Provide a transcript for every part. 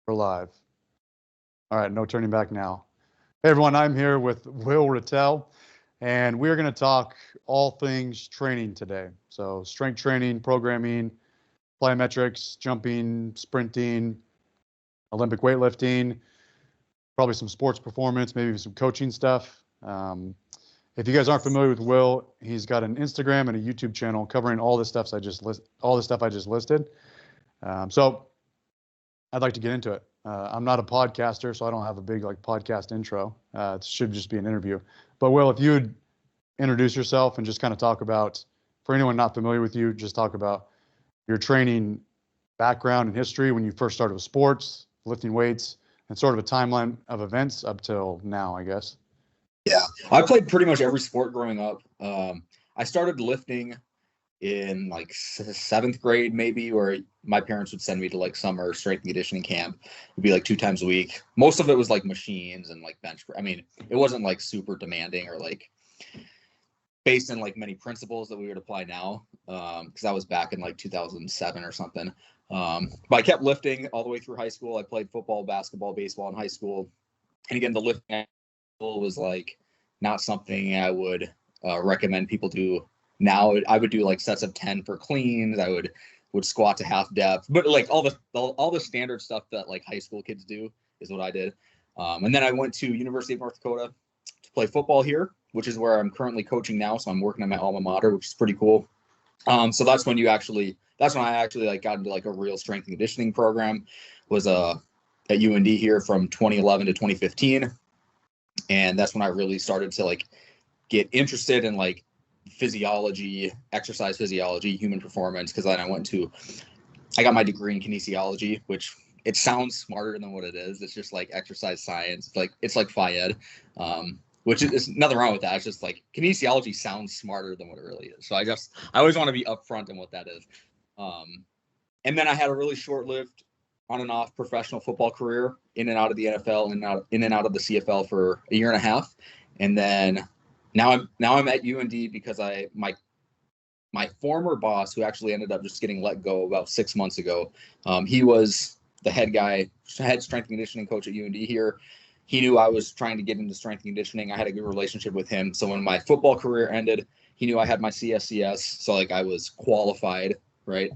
We're live. All right, no turning back now. Hey everyone, I'm here with Ratelle, and we're going to talk all things training today. So strength training, programming, plyometrics, jumping, sprinting, Olympic weightlifting, probably some sports performance, maybe some coaching stuff. If you guys aren't familiar with Will, he's got an Instagram and a YouTube channel covering all the stuff I just listed. So I'd like to get into it. I'm not a podcaster, so I don't have a big podcast intro. It should just be an interview. But Will, if you would introduce yourself and just kind of talk about, for anyone not familiar with you, just talk about your training background and history when you first started with sports, lifting weights, and sort of a timeline of events up till now, I guess. Yeah, I played pretty much every sport growing up. I started lifting in like 7th grade, maybe, where my parents would send me to like summer strength and conditioning camp. It'd be like 2 times a week. Most of it was like machines and like bench. I mean, it wasn't like super demanding or like based in like many principles that we would apply now. Because that was back in like 2007 or something. But I kept lifting all the way through high school. I played football, basketball, baseball in high school. And again, the lifting was like not something I would recommend people do now. I would do like sets of 10 for cleans. I would squat to half depth, but like all the standard stuff that like high school kids do is what I did. And then I went to University of North Dakota to play football here, which is where I'm currently coaching now. So I'm working at my alma mater, which is pretty cool. So that's when I actually like got into like a real strength and conditioning program. Was at UND here from 2011 to 2015. And that's when I really started to like get interested in like physiology, exercise physiology, human performance. Cause then I got my degree in kinesiology, which it sounds smarter than what it is. It's just like exercise science. It's like phy ed, which is nothing wrong with that. It's just like kinesiology sounds smarter than what it really is. So I always want to be upfront on what that is. And then I had a really short-lived on and off professional football career, in and out of the NFL and in and out of the CFL for a year and a half. And then now I'm at UND because my former boss, who actually ended up just getting let go about 6 months ago, he was the head strength and conditioning coach at UND here. He knew I was trying to get into strength and conditioning. I had a good relationship with him. So when my football career ended, he knew I had my CSCS. So like I was qualified, right?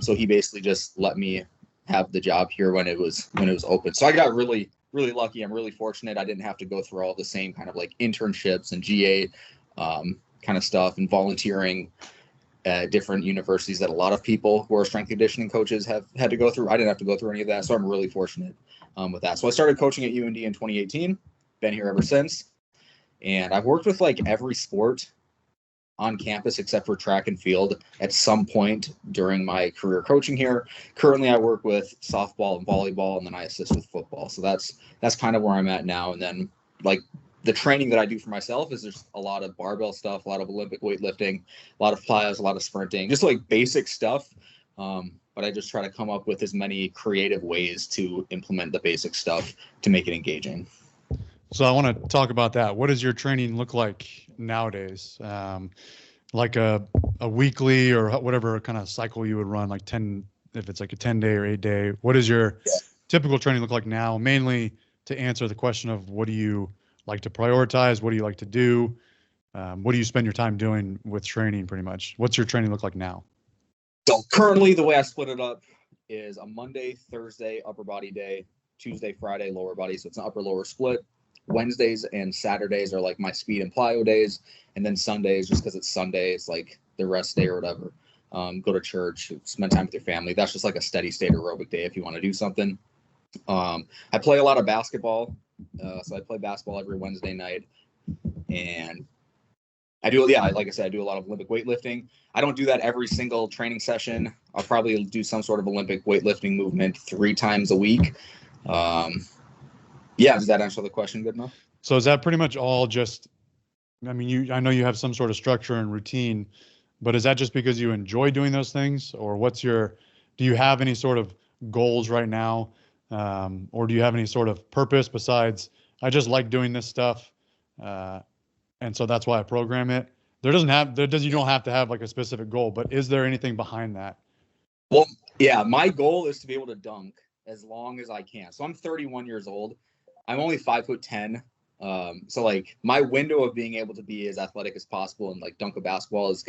So he basically just let me have the job here when it was open. So I got really, really lucky. I'm really fortunate. I didn't have to go through all the same kind of like internships and GA kind of stuff and volunteering at different universities that a lot of people who are strength conditioning coaches have had to go through. I didn't have to go through any of that. So I'm really fortunate with that. So I started coaching at UND in 2018, been here ever since. And I've worked with like every sport on campus except for track and field at some point during my career coaching here. Currently, I work with softball and volleyball, and then I assist with football. So that's kind of where I'm at now. And then like the training that I do for myself is there's a lot of barbell stuff, a lot of Olympic weightlifting, a lot of plyos, a lot of sprinting, just like basic stuff. But I just try to come up with as many creative ways to implement the basic stuff to make it engaging. So I want to talk about that. What does your training look like nowadays? Like a weekly or whatever kind of cycle you would run, like 10, if it's like a 10-day or 8-day, what does your typical training look like now? Mainly to answer the question of what do you like to prioritize? What do you like to do? What do you spend your time doing with training pretty much? What's your training look like now? So currently the way I split it up is a Monday, Thursday, upper body day, Tuesday, Friday, lower body. So it's an upper lower split. Wednesdays and Saturdays are like my speed and plyo days. And then Sundays, just because it's Sunday, it's like the rest day or whatever. Go to church, spend time with your family. That's just like a steady state aerobic day if you want to do something. I play a lot of basketball. So I play basketball every Wednesday night. And I do, like I said, I do a lot of Olympic weightlifting. I don't do that every single training session. I'll probably do some sort of Olympic weightlifting movement 3 times a week. Yeah, does that answer the question good enough? So is that pretty much all just, I mean, I know you have some sort of structure and routine, but is that just because you enjoy doing those things, or do you have any sort of goals right now? Or do you have any sort of purpose besides, I just like doing this stuff. And so that's why I program it. You don't have to have like a specific goal, but is there anything behind that? Well, yeah, my goal is to be able to dunk as long as I can. So I'm 31 years old. I'm only 5'10". So like my window of being able to be as athletic as possible and like dunk a basketball it's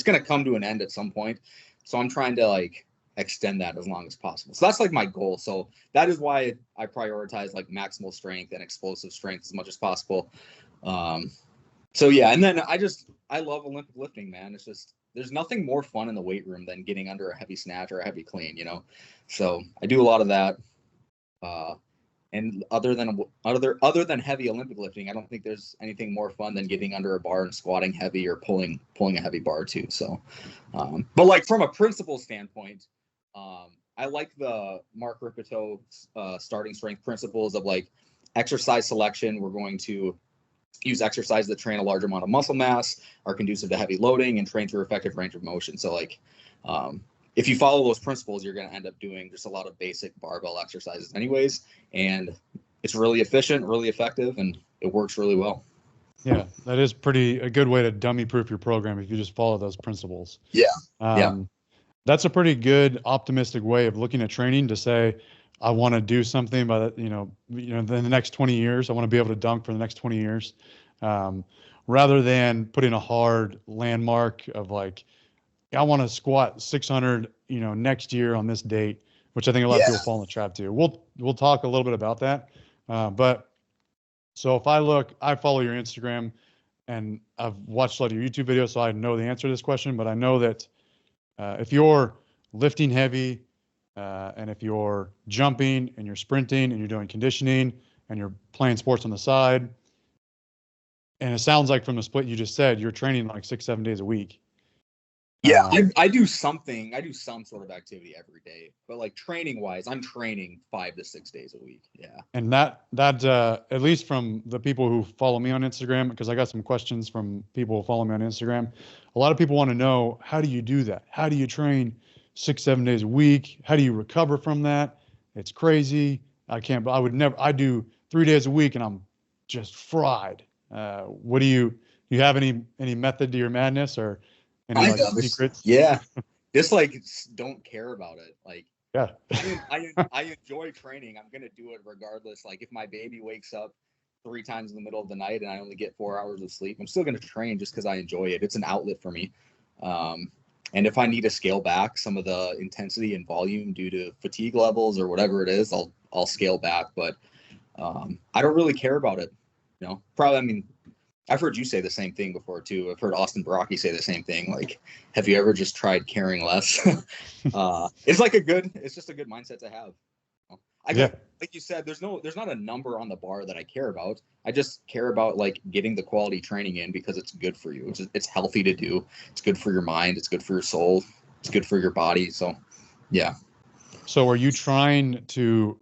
gonna come to an end at some point. So I'm trying to like extend that as long as possible. So that's like my goal. So that is why I prioritize like maximal strength and explosive strength as much as possible. So yeah, and then I love Olympic lifting, man. It's just there's nothing more fun in the weight room than getting under a heavy snatch or a heavy clean, you know. So I do a lot of that. And other than heavy Olympic lifting, I don't think there's anything more fun than getting under a bar and squatting heavy or pulling a heavy bar too. So, but like from a principle standpoint, I like the Mark Rippetoe starting strength principles of like exercise selection. We're going to use exercise that train a large amount of muscle mass, are conducive to heavy loading, and train through effective range of motion. So like, if you follow those principles, you're going to end up doing just a lot of basic barbell exercises anyways. And it's really efficient, really effective, and it works really well. Yeah, that is a good way to dummy proof your program if you just follow those principles. Yeah. Yeah. That's a pretty good optimistic way of looking at training to say, I want to do something by the, in the next 20 years, I want to be able to dunk for the next 20 years. Rather than putting a hard landmark of like, I want to squat 600, next year on this date, which I think a lot of people fall in the trap to. We'll talk a little bit about that. But so if I follow your Instagram and I've watched a lot of your YouTube videos, so I know the answer to this question, but I know that if you're lifting heavy and if you're jumping and you're sprinting and you're doing conditioning and you're playing sports on the side, and it sounds like from the split you just said, you're training like 6-7 days a week. Yeah, I do some sort of activity every day, but like training wise, I'm training 5 to 6 days a week. Yeah. And that at least from the people who follow me on Instagram, because I got some questions from people who follow me on Instagram. A lot of people want to know, how do you do that? How do you train 6-7 days a week? How do you recover from that? It's crazy. I do 3 days a week and I'm just fried. What do you have any method to your madness or any like secrets? Yeah. Just like don't care about it. Like, yeah, I enjoy training. I'm going to do it regardless. Like if my baby wakes up 3 times in the middle of the night and I only get 4 hours of sleep, I'm still going to train just because I enjoy it. It's an outlet for me. And if I need to scale back some of the intensity and volume due to fatigue levels or whatever it is, I'll scale back. But I don't really care about it. Probably, I mean, I've heard you say the same thing before too. I've heard Austin Baraki say the same thing. Like, have you ever just tried caring less? It's just a good mindset to have. Like you said, there's not a number on the bar that I care about. I just care about like getting the quality training in because it's good for you. It's healthy to do. It's good for your mind. It's good for your soul. It's good for your body. So, yeah. So are you trying to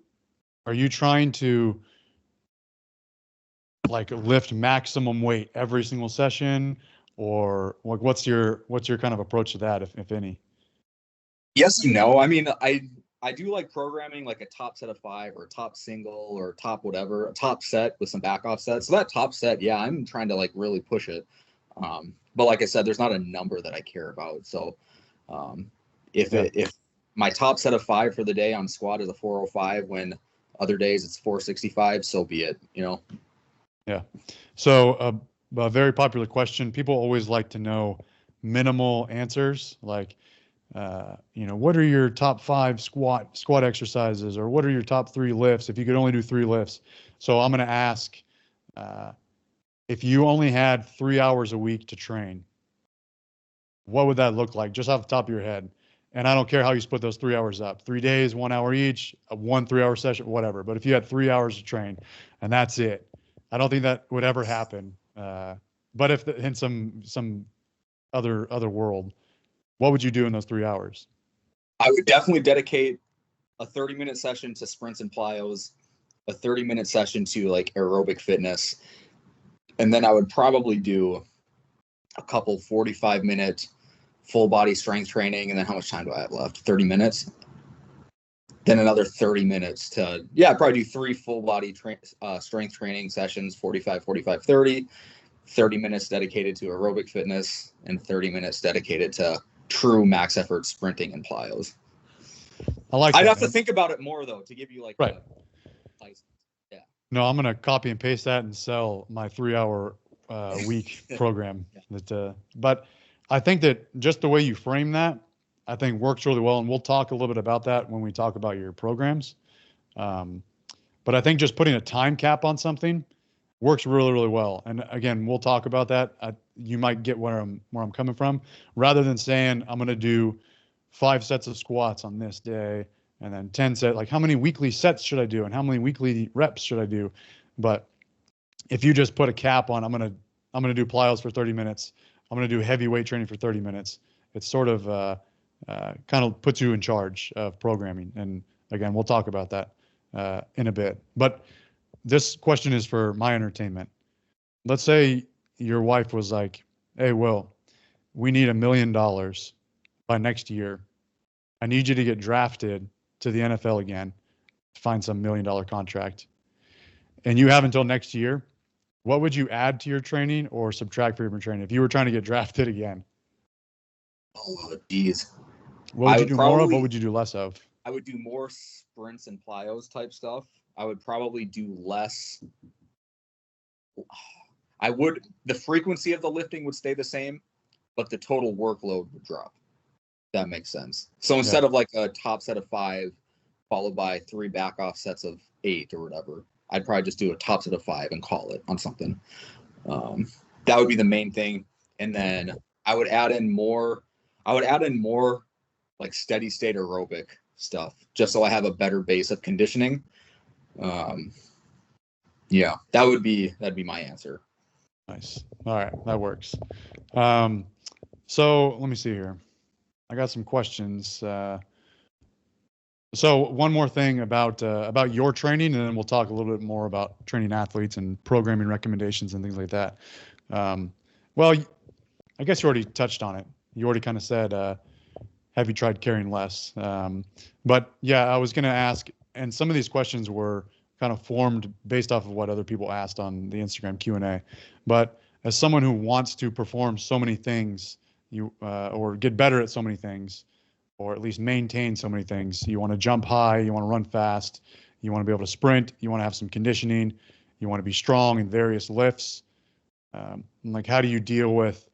like lift maximum weight every single session, or like what's your kind of approach to that, if any? Yes and no. I mean, I do like programming like a top set of 5 or a top single or top whatever, a top set with some back offsets. So that top set, yeah, I'm trying to like really push it. But like I said, there's not a number that I care about. So if my top set of 5 for the day on squat is a 405, when other days it's 465, so be it, Yeah. So a very popular question. People always like to know minimal answers, like, what are your top 5 squat exercises, or what are your top 3 lifts if you could only do 3 lifts? So I'm going to ask, if you only had 3 hours a week to train, what would that look like just off the top of your head? And I don't care how you split those 3 hours up, 3 days, 1 hour each, a 1 3-hour session, whatever. But if you had 3 hours to train and that's it, I don't think that would ever happen. But if in some other world, what would you do in those 3 hours? I would definitely dedicate a 30-minute session to sprints and plyos, a 30-minute session to like aerobic fitness. And then I would probably do a couple 45-minute full body strength training. And then how much time do I have left? 30 minutes. Then another 30 minutes to, probably do 3 full body strength training sessions, 45, 30 minutes dedicated to aerobic fitness and 30 minutes dedicated to true max effort sprinting and plyos. I like I'd that, have man. to think about it more though to give you like Right. a license. Yeah. No, I'm gonna copy and paste that and sell my 3-hour week program. Yeah. But I think that just the way you frame that, I think works really well, and we'll talk a little bit about that when we talk about your programs. But I think just putting a time cap on something works really, really well. And again, we'll talk about that. You might get where I'm coming from, rather than saying I'm going to do 5 sets of squats on this day and then 10 sets. Like, how many weekly sets should I do and how many weekly reps should I do? But if you just put a cap on, I'm gonna do plyos for 30 minutes. I'm gonna do heavy weight training for 30 minutes. It sort of kind of puts you in charge of programming. And again, we'll talk about that in a bit. But this question is for my entertainment. Let's say your wife was like, "Hey, Will, we need $1 million by next year. I need you to get drafted to the NFL again to find some $1 million contract. And you have until next year. What would you add to your training or subtract from your training if you were trying to get drafted again? Oh, geez. What would you do more of? What would you do less of? I would do more sprints and plyos type stuff. I would probably do less. The frequency of the lifting would stay the same, but the total workload would drop. That makes sense. So instead of like a top set of 5 followed by 3 back off sets of 8 or whatever, I'd probably just do a top set of 5 and call it on something. That would be the main thing. And then I would add in more like steady state aerobic stuff, just so I have a better base of conditioning. Yeah, that'd be my answer. Nice. All right, that works. So let me see here. I got some questions. So one more thing about your training, and then we'll talk a little bit more about training athletes and programming recommendations and things like that. Well, I guess you already touched on it. You already kind of said, have you tried carrying less? But yeah, I was going to ask, and some of these questions were kind of formed based off of what other people asked on the Instagram Q&A. But as someone who wants to perform so many things, or get better at so many things, or at least maintain so many things. You want to jump high, you want to run fast, you want to be able to sprint, you want to have some conditioning, you want to be strong in various lifts. Like, how do you deal with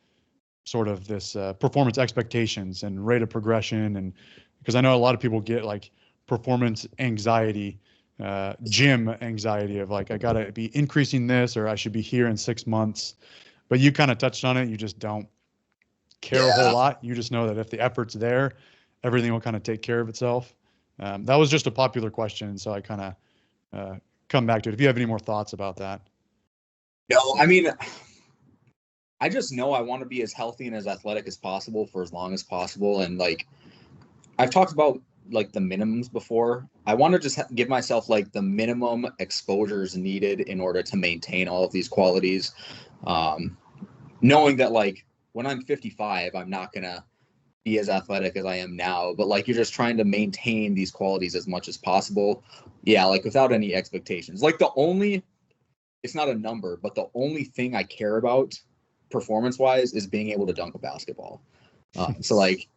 sort of this performance expectations and rate of progression? And because I know a lot of people get like performance anxiety, gym anxiety of like, I got to be increasing this, or I should be here in 6 months. But you kind of touched on it. You just don't care a whole lot. You just know that if the effort's there, everything will kind of take care of itself. That was just a popular question, so I kind of come back to it. If you have any more thoughts about that. No, I mean, I just know I want to be as healthy and as athletic as possible for as long as possible. And like, I've talked about like the minimums before. I want to just give myself like the minimum exposures needed in order to maintain all of these qualities. Knowing that like when I'm 55, I'm not going to be as athletic as I am now, but like you're just trying to maintain these qualities as much as possible. Yeah, like without any expectations. Like it's not a number, but the only thing I care about performance-wise is being able to dunk a basketball. So like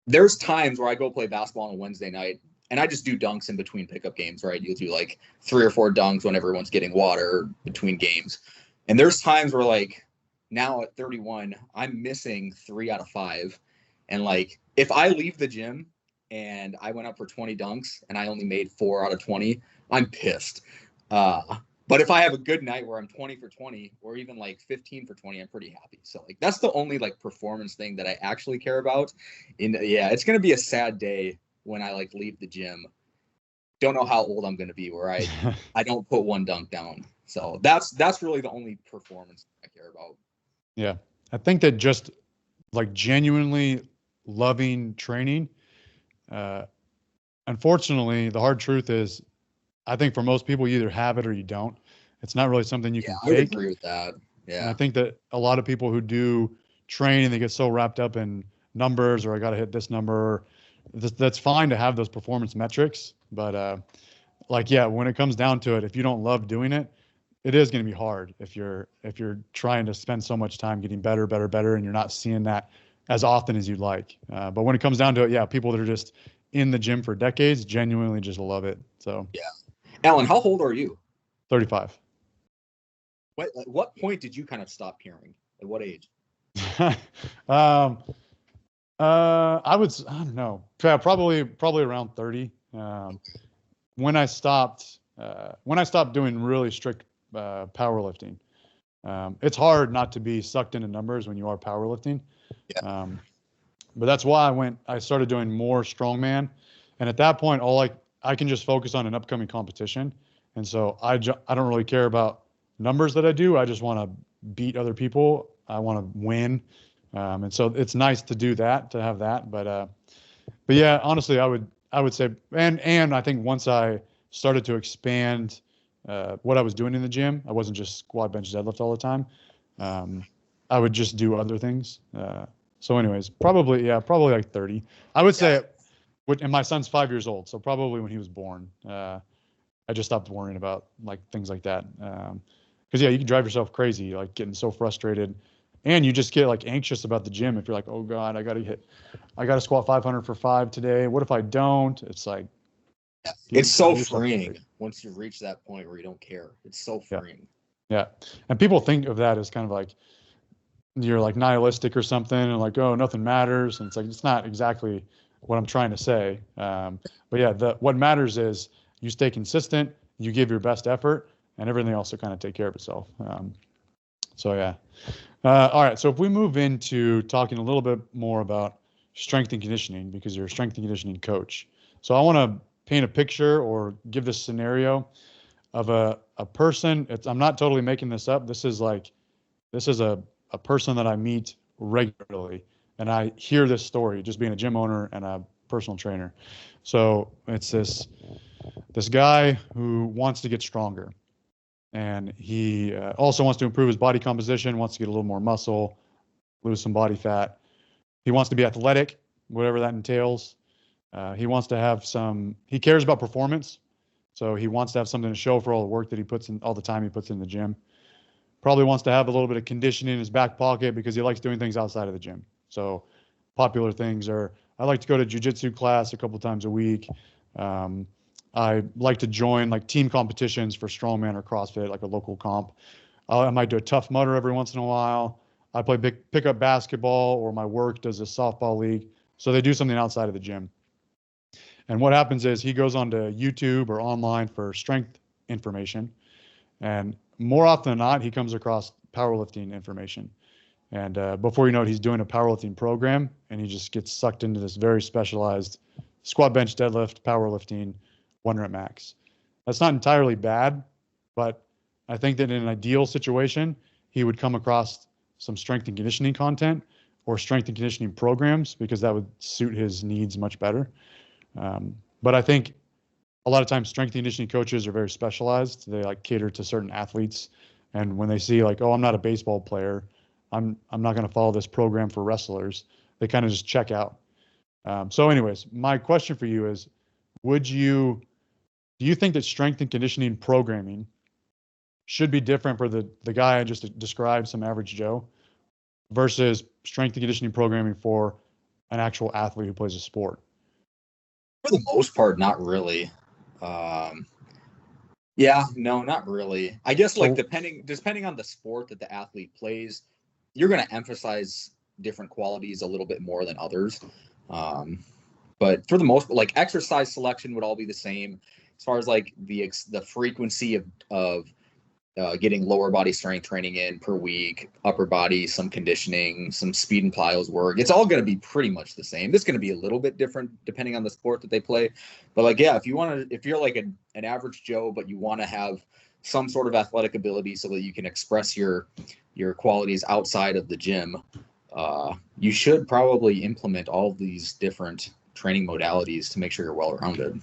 there's times where I go play basketball on a Wednesday night and I just do dunks in between pickup games, right? You'll do like 3 or 4 dunks when everyone's getting water between games. And there's times where like now at 31, I'm missing 3 out of 5. And like, if I leave the gym and I went up for 20 dunks and I only made 4 out of 20, I'm pissed. But if I have a good night where I'm 20 for 20 or even like 15 for 20, I'm pretty happy. So like, that's the only like performance thing that I actually care about. Yeah, it's going to be a sad day when I like leave the gym. Don't know how old I'm going to be where I don't put 1 dunk down. So that's really the only performance I care about. Yeah. I think that just like genuinely loving training, unfortunately, the hard truth is, I think for most people, you either have it or you don't. It's not really something you can I would fake. agree with that. Yeah. And I think that a lot of people who do train and they get so wrapped up in numbers, or I got to hit this number, that's fine to have those performance metrics. But like, yeah, when it comes down to it, if you don't love doing it, it is going to be hard if you're trying to spend so much time getting better, and you're not seeing that as often as you'd like. But when it comes down to it, yeah, people that are just in the gym for decades genuinely just love it. So yeah. Alan, how old are you? 35. What point did you kind of stop caring? At what age? I don't know. Yeah, probably around 30. When I stopped doing really strict powerlifting. It's hard not to be sucked into numbers when you are powerlifting. Yeah. But that's why I started doing more strongman. And at that point, I can just focus on an upcoming competition. And so I don't really care about numbers that I do. I just want to beat other people. I want to win. And so it's nice to do that, to have that. But yeah, honestly, I would say, and I think once I started to expand what I was doing in the gym, I wasn't just squat, bench, deadlift all the time. I would just do other things. So anyways, probably like 30. I would say, and my son's 5 years old, so probably when he was born, I just stopped worrying about like things like that. Because yeah, you can drive yourself crazy, like getting so frustrated, and you just get like anxious about the gym. If you're like, oh God, I gotta squat 500 for 5 today. What if I don't? It's like, it's so freeing once you reach that point where you don't care. It's so freeing. Yeah. And people think of that as kind of like you're like nihilistic or something, and like, oh, nothing matters. And it's like, it's not exactly what I'm trying to say. But yeah, what matters is you stay consistent, you give your best effort, and everything else will kind of take care of itself. So yeah. All right. So if we move into talking a little bit more about strength and conditioning, because you're a strength and conditioning coach. So I want to paint a picture or give this scenario of a person. I'm not totally making this up. This is a person that I meet regularly, and I hear this story just being a gym owner and a personal trainer. So it's this guy who wants to get stronger, and he also wants to improve his body composition, wants to get a little more muscle, lose some body fat. He wants to be athletic, whatever that entails. He wants to have he cares about performance. So he wants to have something to show for all the work that he puts in, all the time he puts in the gym. Probably wants to have a little bit of conditioning in his back pocket because he likes doing things outside of the gym. So popular things are, I like to go to jiu-jitsu class a couple times a week. I like to join like team competitions for strongman or CrossFit, like a local comp. I might do a Tough Mudder every once in a while. I play pickup basketball, or my work does a softball league. So they do something outside of the gym. And what happens is he goes onto YouTube or online for strength information. And more often than not, he comes across powerlifting information. And before you know it, he's doing a powerlifting program, and he just gets sucked into this very specialized squat, bench, deadlift, powerlifting, 1 rep max. That's not entirely bad, but I think that in an ideal situation, he would come across some strength and conditioning content or strength and conditioning programs, because that would suit his needs much better. But I think a lot of times strength and conditioning coaches are very specialized. They like cater to certain athletes. And when they see like, oh, I'm not a baseball player, I'm not going to follow this program for wrestlers, they kind of just check out. So anyways, my question for you is, do you think that strength and conditioning programming should be different for the guy I just described, some average Joe, versus strength and conditioning programming for an actual athlete who plays a sport? For the most part, not really. Yeah, no, not really. I guess like depending on the sport that the athlete plays, you're going to emphasize different qualities a little bit more than others. But for the most part, like exercise selection would all be the same as far as like the frequency of getting lower body strength training in per week, upper body, some conditioning, some speed and plyos work. It's all going to be pretty much the same. It's going to be a little bit different depending on the sport that they play. But like, yeah, if you're like an average Joe, but you want to have some sort of athletic ability so that you can express your qualities outside of the gym, you should probably implement all of these different training modalities to make sure you're well-rounded.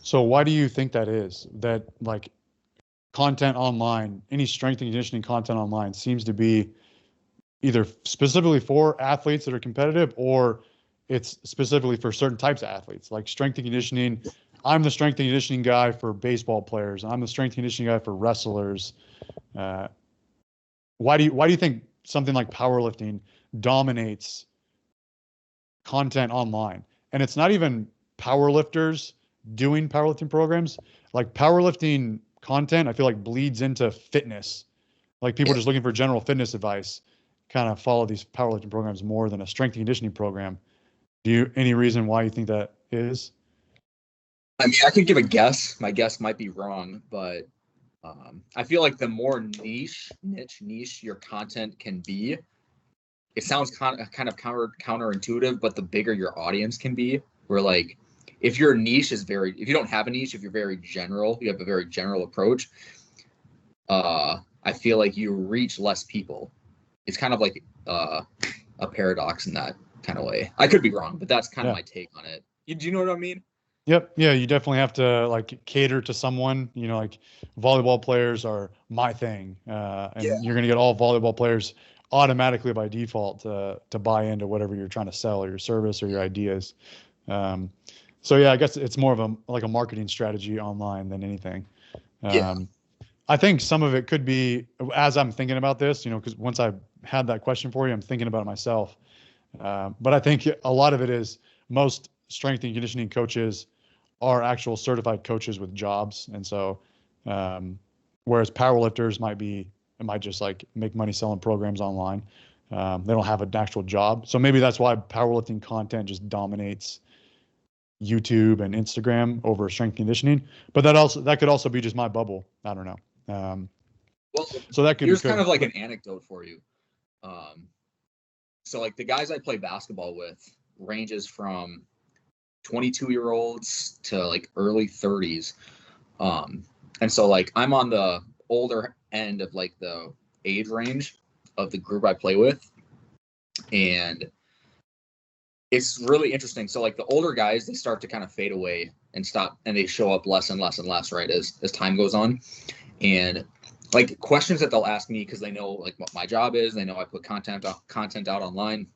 So why do you think that is? That like content online, any strength and conditioning content online seems to be either specifically for athletes that are competitive, or it's specifically for certain types of athletes, like strength and conditioning. I'm the strength and conditioning guy for baseball players. I'm the strength and conditioning guy for wrestlers. Why do you think something like powerlifting dominates content online? And it's not even powerlifters doing powerlifting programs. Like powerlifting content, I feel like bleeds into fitness. Like people just looking for general fitness advice kind of follow these powerlifting programs more than a strength and conditioning program. Any reason why you think that is? I mean, I could give a guess. My guess might be wrong, but I feel like the more niche your content can be, it sounds kind of counterintuitive, but the bigger your audience can be, where like if your niche is if you don't have a niche, if you're very general, you have a very general approach, I feel like you reach less people. It's kind of like a paradox in that kind of way. I could be wrong, but that's kind of my take on it. Do you know what I mean? Yep. Yeah. You definitely have to like cater to someone, like volleyball players are my thing. And you're going to get all volleyball players automatically by default to buy into whatever you're trying to sell or your service or your ideas. So yeah, I guess it's more of a marketing strategy online than anything. I think some of it could be, as I'm thinking about this, because once I had that question for you, I'm thinking about it myself. But I think a lot of it is most strength and conditioning coaches are actual certified coaches with jobs. And so, whereas powerlifters might just like make money selling programs online. They don't have an actual job. So maybe that's why powerlifting content just dominates YouTube and Instagram over strength conditioning. But that could also be just my bubble. I don't know. Well, so that could here's kind of like an anecdote for you. So like the guys I play basketball with ranges from 22-year-olds to like early 30s. And so like I'm on the older end of like the age range of the group I play with. And it's really interesting. So like the older guys, they start to kind of fade away and stop, and they show up less and less and less, right, as time goes on. And like questions that they'll ask me, because they know like what my job is, they know I put content out online.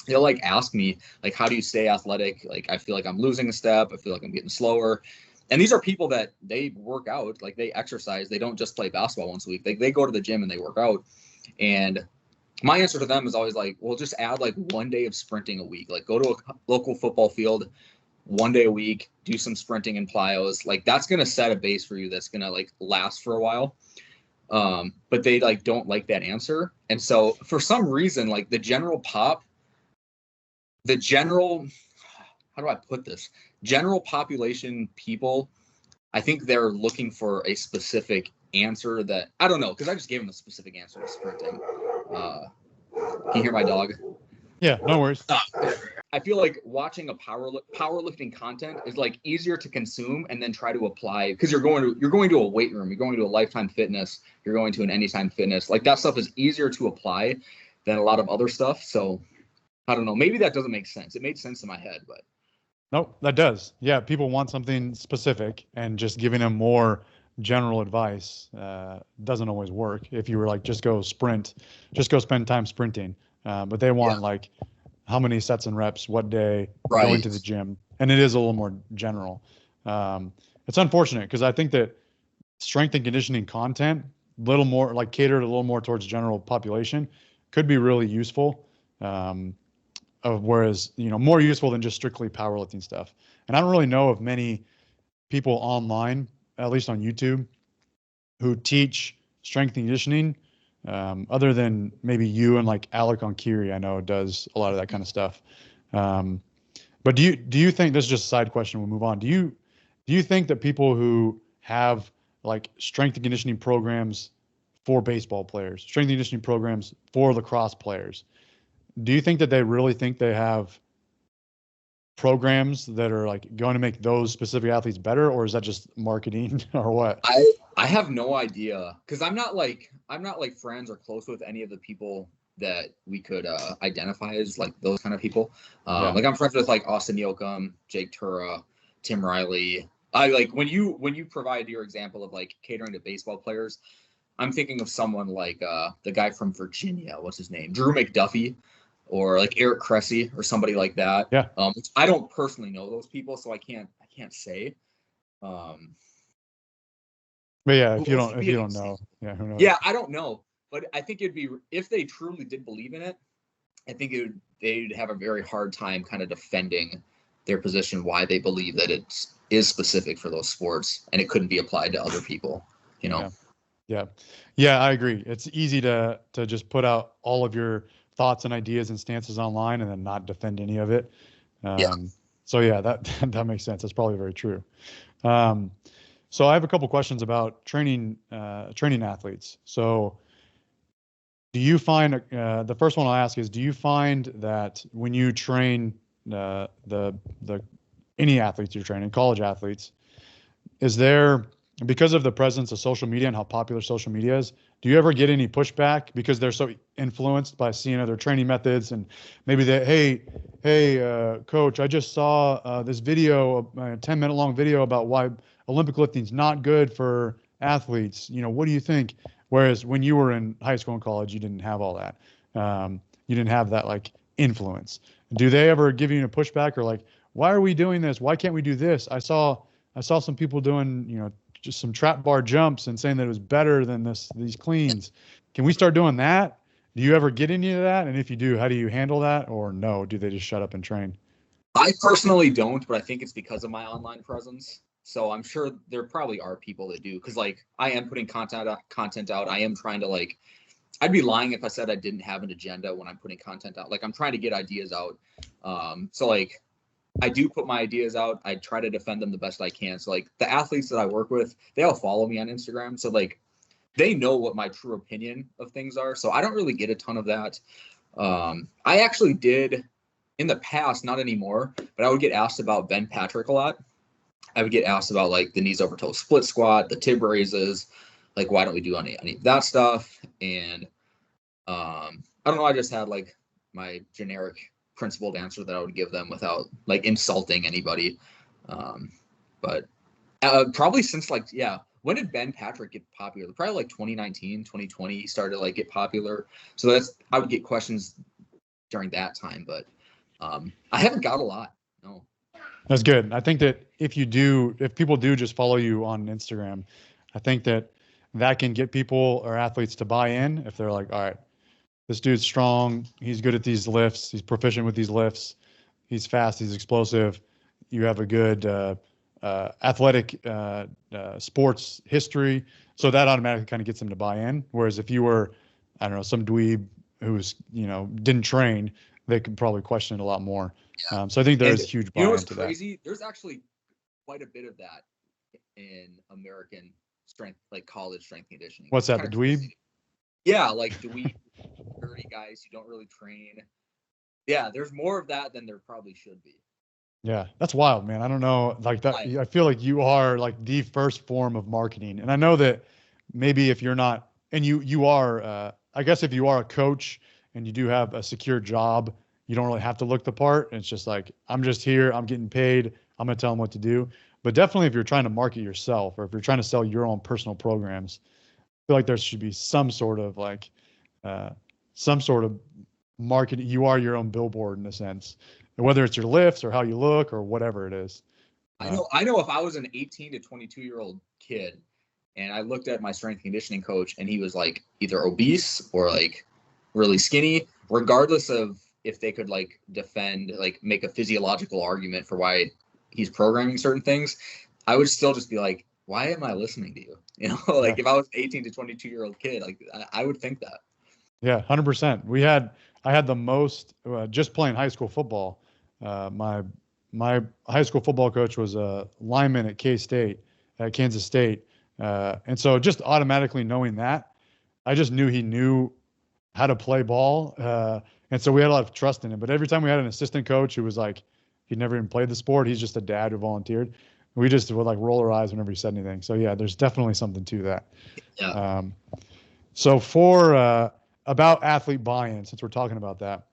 They'll like ask me like, how do you stay athletic? Like, I feel like I'm losing a step. I feel like I'm getting slower. And these are people that they work out, like they exercise. They don't just play basketball once a week. They go to the gym and they work out. And my answer to them is always like, well, just add like 1 day of sprinting a week. Like go to a local football field 1 day a week, do some sprinting and plyos. Like that's going to set a base for you that's going to like last for a while. But they like don't like that answer. And so for some reason, like the general, how do I put this? General population people, I think they're looking for a specific answer that, I don't know, because I just gave them a specific answer to sprinting. Can you hear my dog? Yeah, no worries. I feel like watching a powerlifting content is like easier to consume and then try to apply, because you're going to a weight room, you're going to a Lifetime Fitness, you're going to an Anytime Fitness. Like that stuff is easier to apply than a lot of other stuff. So I don't know. Maybe that doesn't make sense. It made sense in my head, but. Nope, that does. Yeah, people want something specific, and just giving them more general advice doesn't always work. If you were like, just go sprint, just go spend time sprinting. But they want like how many sets and reps, what day, going to the gym. And it is a little more general. It's unfortunate because I think that strength and conditioning content, little more like catered a little more towards general population, could be really useful. Whereas, more useful than just strictly powerlifting stuff. And I don't really know of many people online, at least on YouTube, who teach strength and conditioning, other than maybe you and like Alec Onkiri, I know does a lot of that kind of stuff. But do you think, this is just a side question, we'll move on. Do you think that people who have like strength and conditioning programs for baseball players, strength and conditioning programs for lacrosse players, do you think that they really think they have programs that are like going to make those specific athletes better, or is that just marketing or what? I have no idea, because I'm not like friends or close with any of the people that we could identify as like those kind of people. Like I'm friends with like Austin Yoakum, Jake Tura, Tim Riley. I like when you provide your example of like catering to baseball players, I'm thinking of someone like the guy from Virginia, what's his name? Drew McDuffie, or like Eric Cressy or somebody like that. Yeah. I don't personally know those people, so I can't say. But yeah, if you don't know, yeah, who knows? Yeah, I don't know, but I think it'd be, if they truly did believe in it, I think they'd have a very hard time kind of defending their position, why they believe that it is specific for those sports and it couldn't be applied to other people, you know? Yeah. Yeah. Yeah, I agree. It's easy to just put out all of your thoughts and ideas and stances online and then not defend any of it. Yeah. So yeah, that that makes sense. That's probably very true. Um, so I have a couple questions about training athletes. So do you find the first one I'll ask is, do you find that when you train the any athletes you're training, college athletes, is there, because of the presence of social media and how popular social media is, do you ever get any pushback because they're so influenced by seeing other training methods and maybe they, hey, coach, I just saw this video, a 10-minute long video about why Olympic lifting is not good for athletes. You know, what do you think? Whereas when you were in high school and college, you didn't have all that. You didn't have that like influence. Do they ever give you a pushback or like, why are we doing this? Why can't we do this? I saw some people doing, you know, just some trap bar jumps and saying that it was better than these cleans. Can we start doing that? Do you ever get any of that? And if you do, how do you handle that? Or no, do they just shut up and train? I personally don't, but I think it's because of my online presence. So I'm sure there probably are people that do, because like I am putting content out. I am trying to like, I'd be lying if I said I didn't have an agenda when I'm putting content out. Like I'm trying to get ideas out. So like I do put my ideas out. I try to defend them the best I can. So like the athletes that I work with, they all follow me on Instagram. So like they know what my true opinion of things are. So I don't really get a ton of that. I actually did in the past, not anymore, but I would get asked about Ben Patrick a lot. I would get asked about like the knees over toes split squat, the tib raises, like why don't we do any of that stuff? And I don't know. I just had like my generic principled answer that I would give them without like insulting anybody. But probably since like, yeah, when did Ben Patrick get popular? Probably like 2019, 2020, he started to like get popular. So I would get questions during that time, but I haven't got a lot. No. That's good. I think that if people do just follow you on Instagram, I think that can get people or athletes to buy in if they're like, all right, this dude's strong. He's good at these lifts. He's proficient with these lifts. He's fast. He's explosive. You have a good athletic sports history. So that automatically kind of gets them to buy in. Whereas if you were, I don't know, some dweeb who's, you know, didn't train, they could probably question it a lot more. Yeah. So I think there's huge buy-in. You know what's to crazy? That. There's actually quite a bit of that in American strength, like college strength conditioning. What's that, the dweeb? Crazy. Yeah, like dweeb, dirty guys who don't really train. Yeah, there's more of that than there probably should be. Yeah, that's wild, man. I don't know, like that. I feel like you are like the first form of marketing, and I know that maybe if you're not, and you are, I guess if you are a coach and you do have a secure job, you don't really have to look the part. It's just like, I'm just here, I'm getting paid, I'm gonna tell them what to do. But definitely, if you're trying to market yourself, or if you're trying to sell your own personal programs, I feel like there should be some sort of like, some sort of marketing. You are your own billboard in a sense, whether it's your lifts or how you look or whatever it is. I know if I was an 18 to 22-year-old kid and I looked at my strength conditioning coach and he was like either obese or like really skinny, regardless of if they could like defend, like make a physiological argument for why he's programming certain things, I would still just be like, why am I listening to you? You know, like if I was an 18 to 22-year-old kid, like I would think that. Yeah, 100%. I had the most just playing high school football. My high school football coach was a lineman at K-State, at Kansas State. And so just automatically knowing that, I just knew he knew how to play ball. And so we had a lot of trust in him. But every time we had an assistant coach who was like, he'd never even played the sport, he's just a dad who volunteered, we just would like roll our eyes whenever he said anything. So yeah, there's definitely something to that. Yeah. So for about athlete buy-in, since we're talking about that,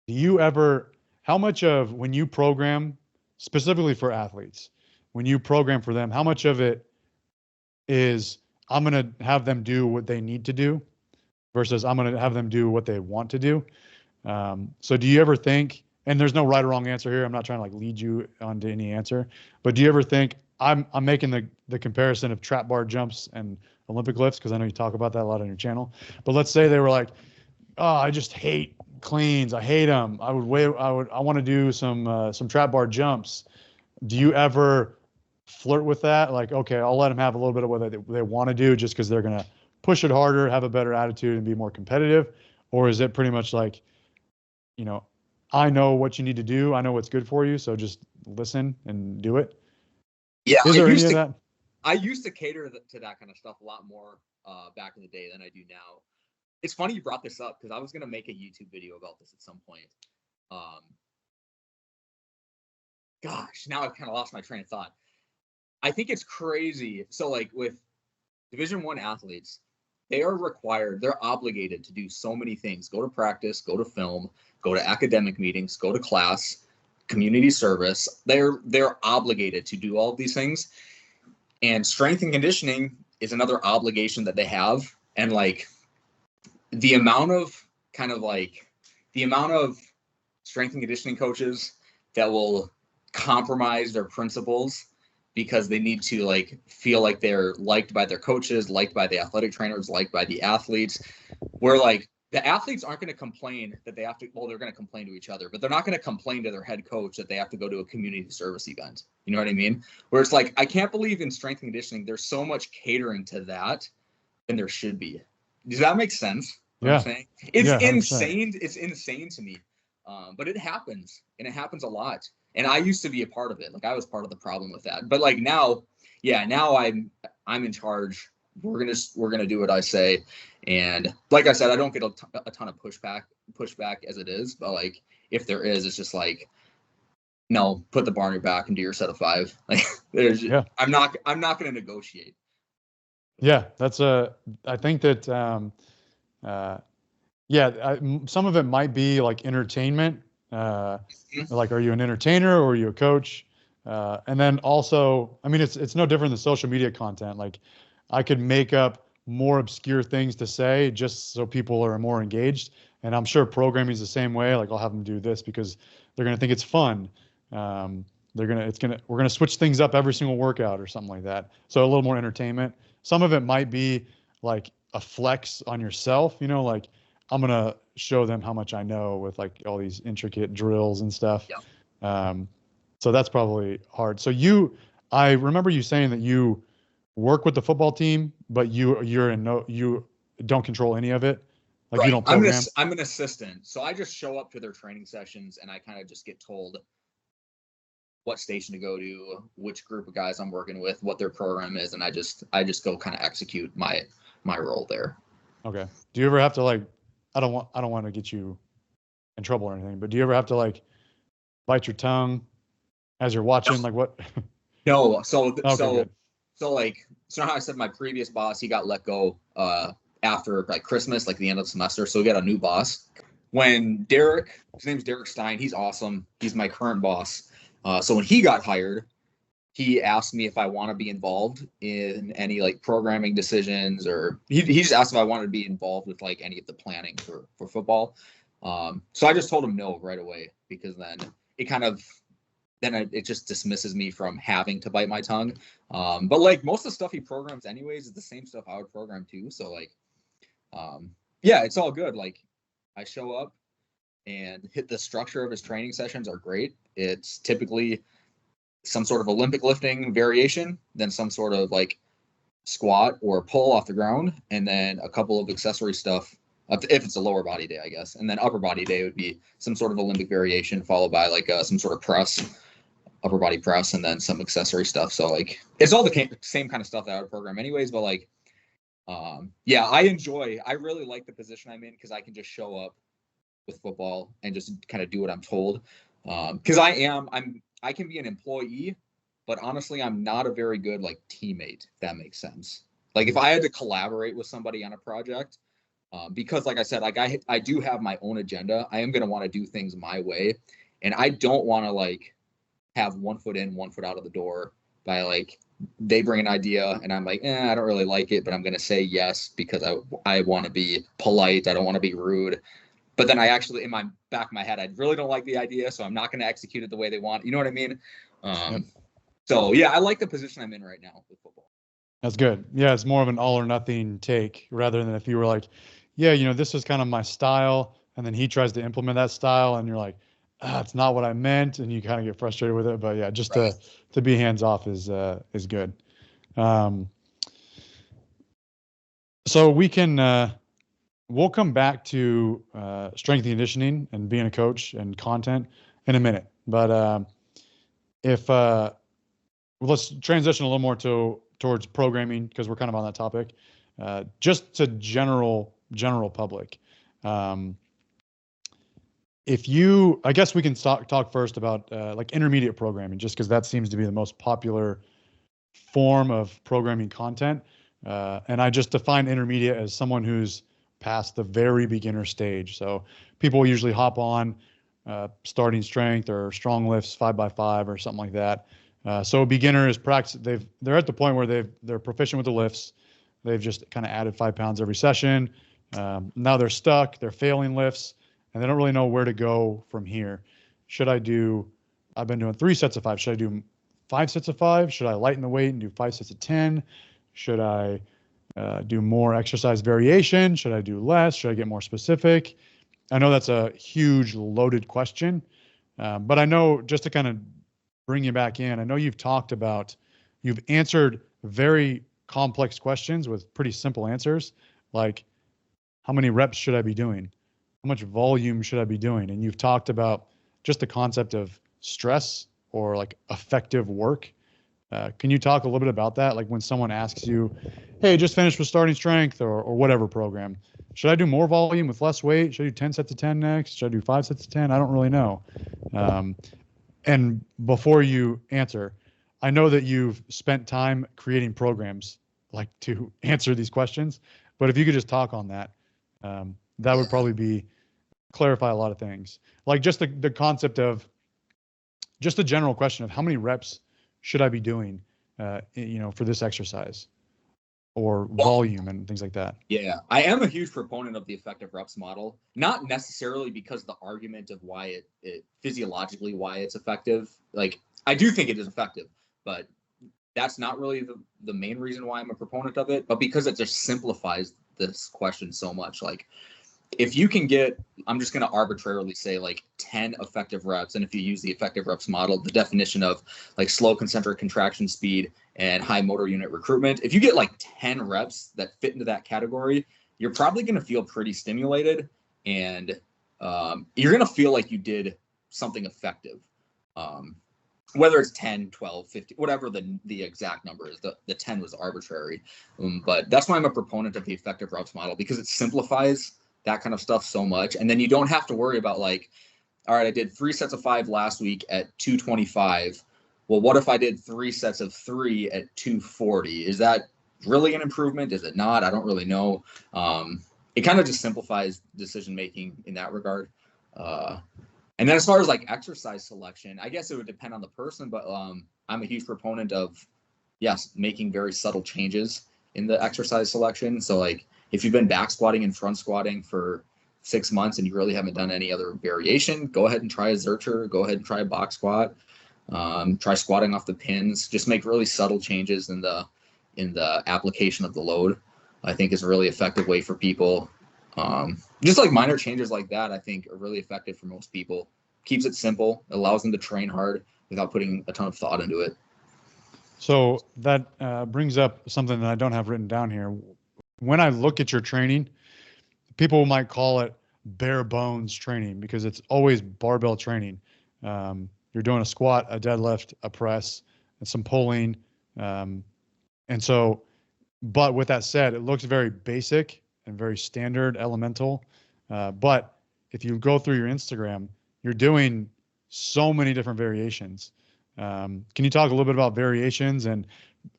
do you ever, how much of when you program specifically for athletes, when you program for them, how much of it is I'm going to have them do what they need to do versus I'm going to have them do what they want to do? So do you ever think, and there's no right or wrong answer here, I'm not trying to like lead you onto any answer, but do you ever think I'm making the comparison of trap bar jumps and Olympic lifts, because I know you talk about that a lot on your channel, but let's say they were like, oh, I just hate cleans. I hate them. I want to do some trap bar jumps. Do you ever flirt with that? Like, okay, I'll let them have a little bit of what they want to do just because they're going to push it harder, have a better attitude, and be more competitive? Or is it pretty much like, you know, I know what you need to do. I know what's good for you. So just listen and do it. Yeah. Is there any of that? I used to cater to that kind of stuff a lot more back in the day than I do now. It's funny you brought this up because I was going to make a YouTube video about this at some point. Gosh, now I've kind of lost my train of thought. I think it's crazy. So like with Division I athletes, they are required, they're obligated to do so many things. Go to practice, go to film, go to academic meetings, go to class, community service. They're obligated to do all of these things. And strength and conditioning is another obligation that they have. And like the amount of strength and conditioning coaches that will compromise their principles because they need to like feel like they're liked by their coaches, liked by the athletic trainers, liked by the athletes, where like the athletes aren't going to complain that they have to, well, they're going to complain to each other, but they're not going to complain to their head coach that they have to go to a community service event. You know what I mean? Where it's like, I can't believe in strength and conditioning, there's so much catering to that than there should be. Does that make sense? Yeah. I'm saying? It's 100%. insane. It's insane to me. But it happens, and it happens a lot. And I used to be a part of it. Like I was part of the problem with that. But like now, yeah, now I'm in charge. We're gonna do what I say. And like I said, I don't get a ton of pushback as it is. But like if there is, it's just like, no, put the bar on your back and do your set of 5. Like I'm not gonna negotiate. Yeah, I think that some of it might be like entertainment. Like, are you an entertainer or are you a coach? And then also, I mean, it's no different than social media content. Like, I could make up more obscure things to say just so people are more engaged. And I'm sure programming is the same way. Like, I'll have them do this because they're gonna think it's fun. We're gonna switch things up every single workout or something like that. So a little more entertainment. Some of it might be like a flex on yourself, like I'm going to show them how much I know with like all these intricate drills and stuff. Yeah. So that's probably hard. So I remember you saying that you work with the football team, but you don't control any of it. Like, right. You don't program. I'm an assistant. So I just show up to their training sessions and I kind of just get told what station to go to, which group of guys I'm working with, what their program is, and I just go kind of execute my role there. Okay. Do you ever have to like, I don't want to get you in trouble or anything, but do you ever have to like bite your tongue as you're watching? Like what? No. So how I said my previous boss, he got let go after like Christmas, like the end of the semester. So we got a new boss. When his name's Derek Stein, he's awesome. He's my current boss. So when he got hired, he asked me if I want to be involved in any like programming decisions, or he just asked if I wanted to be involved with like any of the planning for football. So I just told him no right away, because then it just dismisses me from having to bite my tongue. But like most of the stuff he programs anyways is the same stuff I would program too. So like, yeah, it's all good. Like I show up and hit the structure of his training sessions are great. It's typically some sort of Olympic lifting variation, then some sort of like squat or pull off the ground, and then a couple of accessory stuff if it's a lower body day, I guess. And then upper body day would be some sort of Olympic variation followed by like some sort of press, upper body press, and then some accessory stuff. So like it's all the same kind of stuff that I would program anyways, but like yeah, I really like the position I'm in because I can just show up with football and just kind of do what I'm told. Because I can be an employee, but honestly, I'm not a very good like teammate, if that makes sense. Like if I had to collaborate with somebody on a project, because like I said, like I do have my own agenda. I am going to want to do things my way. And I don't want to like have 1 foot in, 1 foot out of the door by like, they bring an idea and I'm like, I don't really like it, but I'm going to say yes, because I want to be polite. I don't want to be rude. But then I actually, in my back of my head, I really don't like the idea, so I'm not going to execute it the way they want. You know what I mean? Yep. So, yeah, I like the position I'm in right now with football. That's good. Yeah, it's more of an all or nothing take rather than if you were like, yeah, this is kind of my style. and then he tries to implement that style, and you're like, it's not what I meant, and you kind of get frustrated with it. But yeah, just to be hands off is good. So we can we'll come back to strength and conditioning and being a coach and content in a minute. But if let's transition a little more towards programming, because we're kind of on that topic. Just to general public. I guess we can talk first about like intermediate programming, just because that seems to be the most popular form of programming content. And I just define intermediate as someone who's past the very beginner stage. So people usually hop on starting strength or strong lifts 5x5 or something like that. So a beginner is they're at the point where they're proficient with the lifts. They've just kind of added 5 pounds every session. Now they're stuck, they're failing lifts, and they don't really know where to go from here. I've been doing 3 sets of 5. Should I do 5 sets of 5? Should I lighten the weight and do 5 sets of 10? Should I do more exercise variation? Should I do less? Should I get more specific? I know that's a huge loaded question, but I know, just to kind of bring you back in, I know you've answered very complex questions with pretty simple answers, like how many reps should I be doing? How much volume should I be doing? And you've talked about just the concept of stress or like effective work. Can you talk a little bit about that? Like when someone asks you, hey, just finished with starting strength or whatever program, should I do more volume with less weight? Should I do 10 sets of 10 next? Should I do 5 sets of 10? I don't really know. And before you answer, I know that you've spent time creating programs like to answer these questions, but if you could just talk on that, that would probably clarify a lot of things. Like just the concept of just the general question of how many reps should I be doing, for this exercise or volume and things like that. Yeah, I am a huge proponent of the effective reps model, not necessarily because the argument of why it physiologically, why it's effective. Like, I do think it is effective, but that's not really the main reason why I'm a proponent of it, but because it just simplifies this question so much. Like, if you can get, I'm just going to arbitrarily say like 10 effective reps. And if you use the effective reps model, the definition of like slow concentric contraction speed and high motor unit recruitment, if you get like 10 reps that fit into that category, you're probably going to feel pretty stimulated, and you're going to feel like you did something effective. Whether it's 10, 12, 50, whatever the exact number is, the 10 was arbitrary. But that's why I'm a proponent of the effective reps model, because it simplifies that kind of stuff so much. And then you don't have to worry about like, all right, I did 3 sets of 5 last week at 225. Well, what if I did 3 sets of 3 at 240? Is that really an improvement? Is it not? I don't really know. It kind of just simplifies decision-making in that regard. And then as far as like exercise selection, I guess it would depend on the person, but I'm a huge proponent of, yes, making very subtle changes in the exercise selection. So like if you've been back squatting and front squatting for 6 months and you really haven't done any other variation, go ahead and try a Zercher, go ahead and try a box squat, try squatting off the pins, just make really subtle changes in the application of the load. I think is a really effective way for people. Just like minor changes like that, I think are really effective for most people. Keeps it simple, allows them to train hard without putting a ton of thought into it. So that brings up something that I don't have written down here. When I look at your training, people might call it bare bones training because it's always barbell training. You're doing a squat, a deadlift, a press, and some pulling. But with that said, it looks very basic and very standard, elemental. But if you go through your Instagram, you're doing so many different variations. Can you talk a little bit about variations? And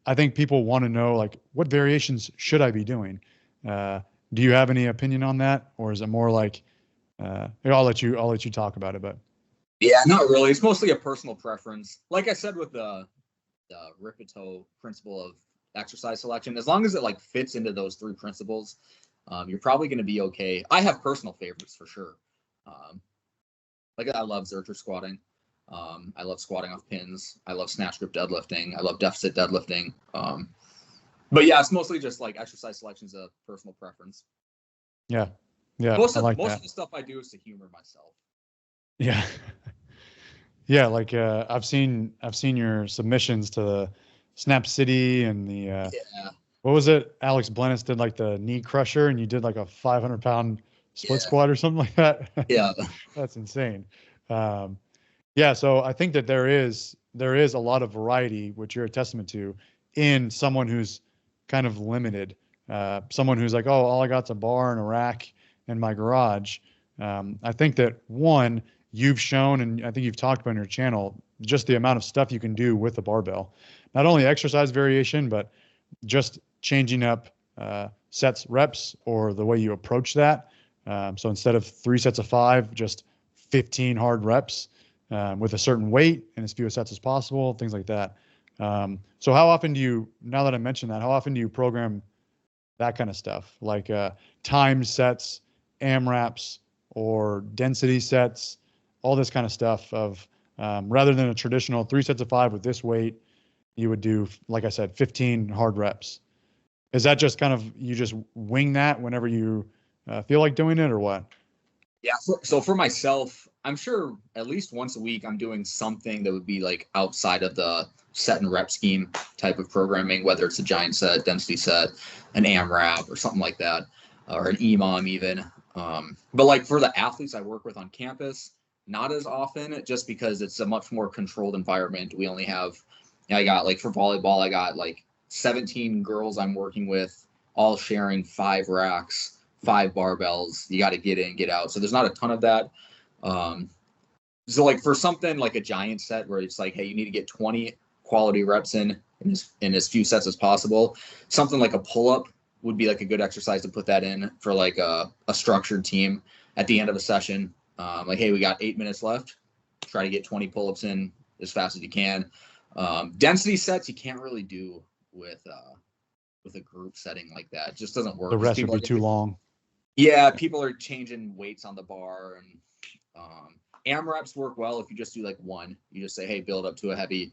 I think people want to know, like, what variations should I be doing? Do you have any opinion on that, or is it more like, I'll let you talk about it, but. Yeah, not really. It's mostly a personal preference. Like I said, with the Ratelle principle of exercise selection, as long as it like fits into those 3 principles, you're probably going to be okay. I have personal favorites for sure. Like I love Zercher squatting. I love squatting off pins. I love snatch grip deadlifting. I love deficit deadlifting. But yeah, it's mostly just like exercise selection is a personal preference. Yeah. Yeah, Most I of like most that. of the stuff I do is to humor myself. Yeah. Yeah, like I've seen your submissions to the Snap City and the Yeah, what was it? Alex Blennis did like the knee crusher and you did like a 500-pound split yeah, squat or something like that. yeah. That's insane. Um, yeah, so I think that there is a lot of variety, which you're a testament to, in someone who's kind of limited. Someone who's like, oh, all I got's a bar and a rack in my garage. I think that one, you've shown, and I think you've talked about on your channel, just the amount of stuff you can do with a barbell. Not only exercise variation, but just changing up sets, reps, or the way you approach that. So instead of 3 sets of 5, just 15 hard reps with a certain weight and as few sets as possible, things like that. So how often do you, now that I mentioned that, how often do you program that kind of stuff, like time sets, AMRAPs, or density sets, all this kind of stuff of rather than a traditional 3 sets of 5 with this weight, you would do, like I said, 15 hard reps. Is that just kind of, you just wing that whenever you feel like doing it or what? Yeah. So for myself, I'm sure at least once a week I'm doing something that would be like outside of the set and rep scheme type of programming, whether it's a giant set, density set, an AMRAP, or something like that, or an EMOM even. But like for the athletes I work with on campus, not as often, just because it's a much more controlled environment. We only have, I got like for volleyball, I got like 17 girls I'm working with, all sharing 5 racks, 5 barbells. You got to get in, get out. So there's not a ton of that. Um, so like for something like a giant set where it's like, hey, you need to get 20 quality reps in as few sets as possible. Something like a pull up would be like a good exercise to put that in for like a structured team at the end of a session. Like, hey, we got 8 minutes left. Try to get 20 pull ups in as fast as you can. Density sets you can't really do with a group setting like that. It just doesn't work The because rest would people are be too long. yeah, people are changing weights on the bar, and AMRAPs work well if you just do like one. You just say, hey, build up to a heavy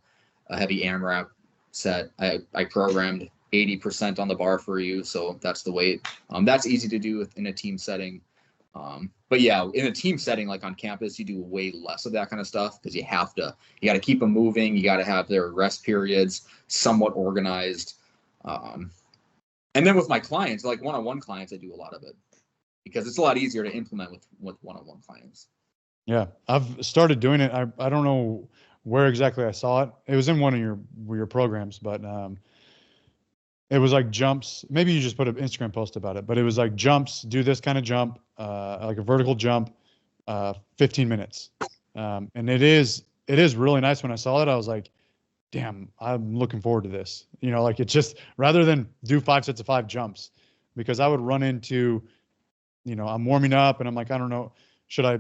AMRAP set. I programmed 80% on the bar for you, so that's the weight. That's easy to do in a team setting. But yeah, in a team setting like on campus, you do way less of that kind of stuff because you got to keep them moving. You got to have their rest periods somewhat organized. Um, and then with my clients, like one-on-one clients, I do a lot of it because it's a lot easier to implement with one-on-one clients. Yeah, I've started doing it. I don't know where exactly I saw it. It was in one of your programs, but it was like jumps. Maybe you just put an Instagram post about it, but it was like jumps. Do this kind of jump, like a vertical jump, 15 minutes. And it is really nice. When I saw it, I was like, damn, I'm looking forward to this. Like it just rather than do 5 sets of 5 jumps, because I would run into, I'm warming up and I'm like, I don't know, should I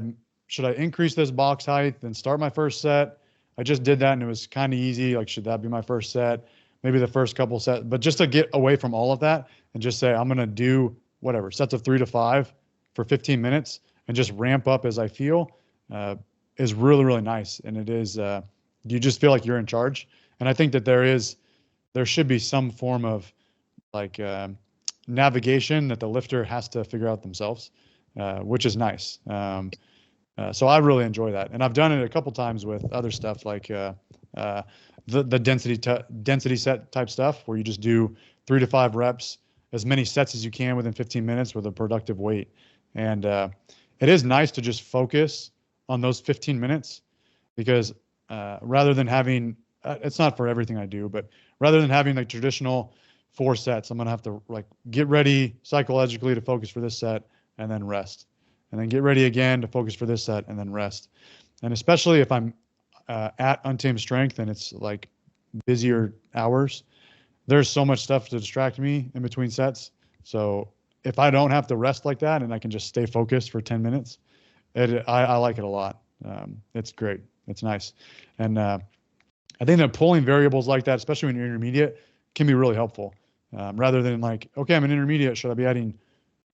should I increase this box height and start my first set? I just did that and it was kind of easy. Like, should that be my first set? Maybe the first couple sets, but just to get away from all of that and just say, I'm going to do whatever sets of 3 to 5 for 15 minutes and just ramp up as I feel, uh, is really, really nice. And it is, you just feel like you're in charge. And I think that there should be some form of like, navigation that the lifter has to figure out themselves, which is nice. So I really enjoy that, and I've done it a couple times with other stuff like uh, the density set type stuff, where you just do 3 to 5 reps, as many sets as you can within 15 minutes with a productive weight. And it is nice to just focus on those 15 minutes because rather than having, it's not for everything I do, but rather than having like traditional 4 sets, I'm gonna have to like get ready psychologically to focus for this set and then rest, and then get ready again to focus for this set and then rest. And especially if I'm at Untamed Strength and it's like busier hours, there's so much stuff to distract me in between sets. So if I don't have to rest like that and I can just stay focused for 10 minutes, I like it a lot. It's great. It's nice. And I think that pulling variables like that, especially when you're intermediate, can be really helpful. Rather than like, okay, I'm an intermediate, should I be adding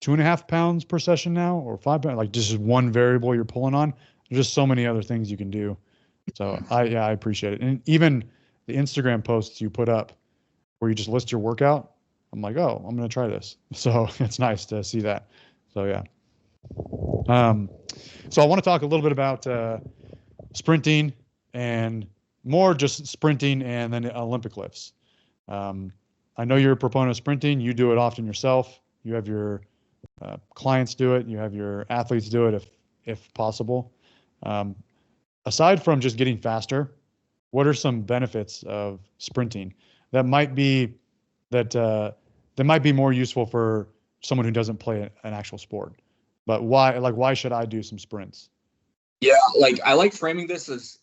2.5 pounds per session now or 5 pounds? Like just one variable you're pulling on. There's just so many other things you can do. So I appreciate it. And even the Instagram posts you put up where you just list your workout, I'm like, oh, I'm going to try this. So it's nice to see that. So yeah. So I want to talk a little bit about sprinting and more just sprinting and then Olympic lifts. I know you're a proponent of sprinting. You do it often yourself. You have your clients do it. You have your athletes do it if possible. Um, Aside from just getting faster, what are some benefits of sprinting that might be that might be more useful for someone who doesn't play an actual sport? But why should I do some sprints? Yeah, like I like framing this as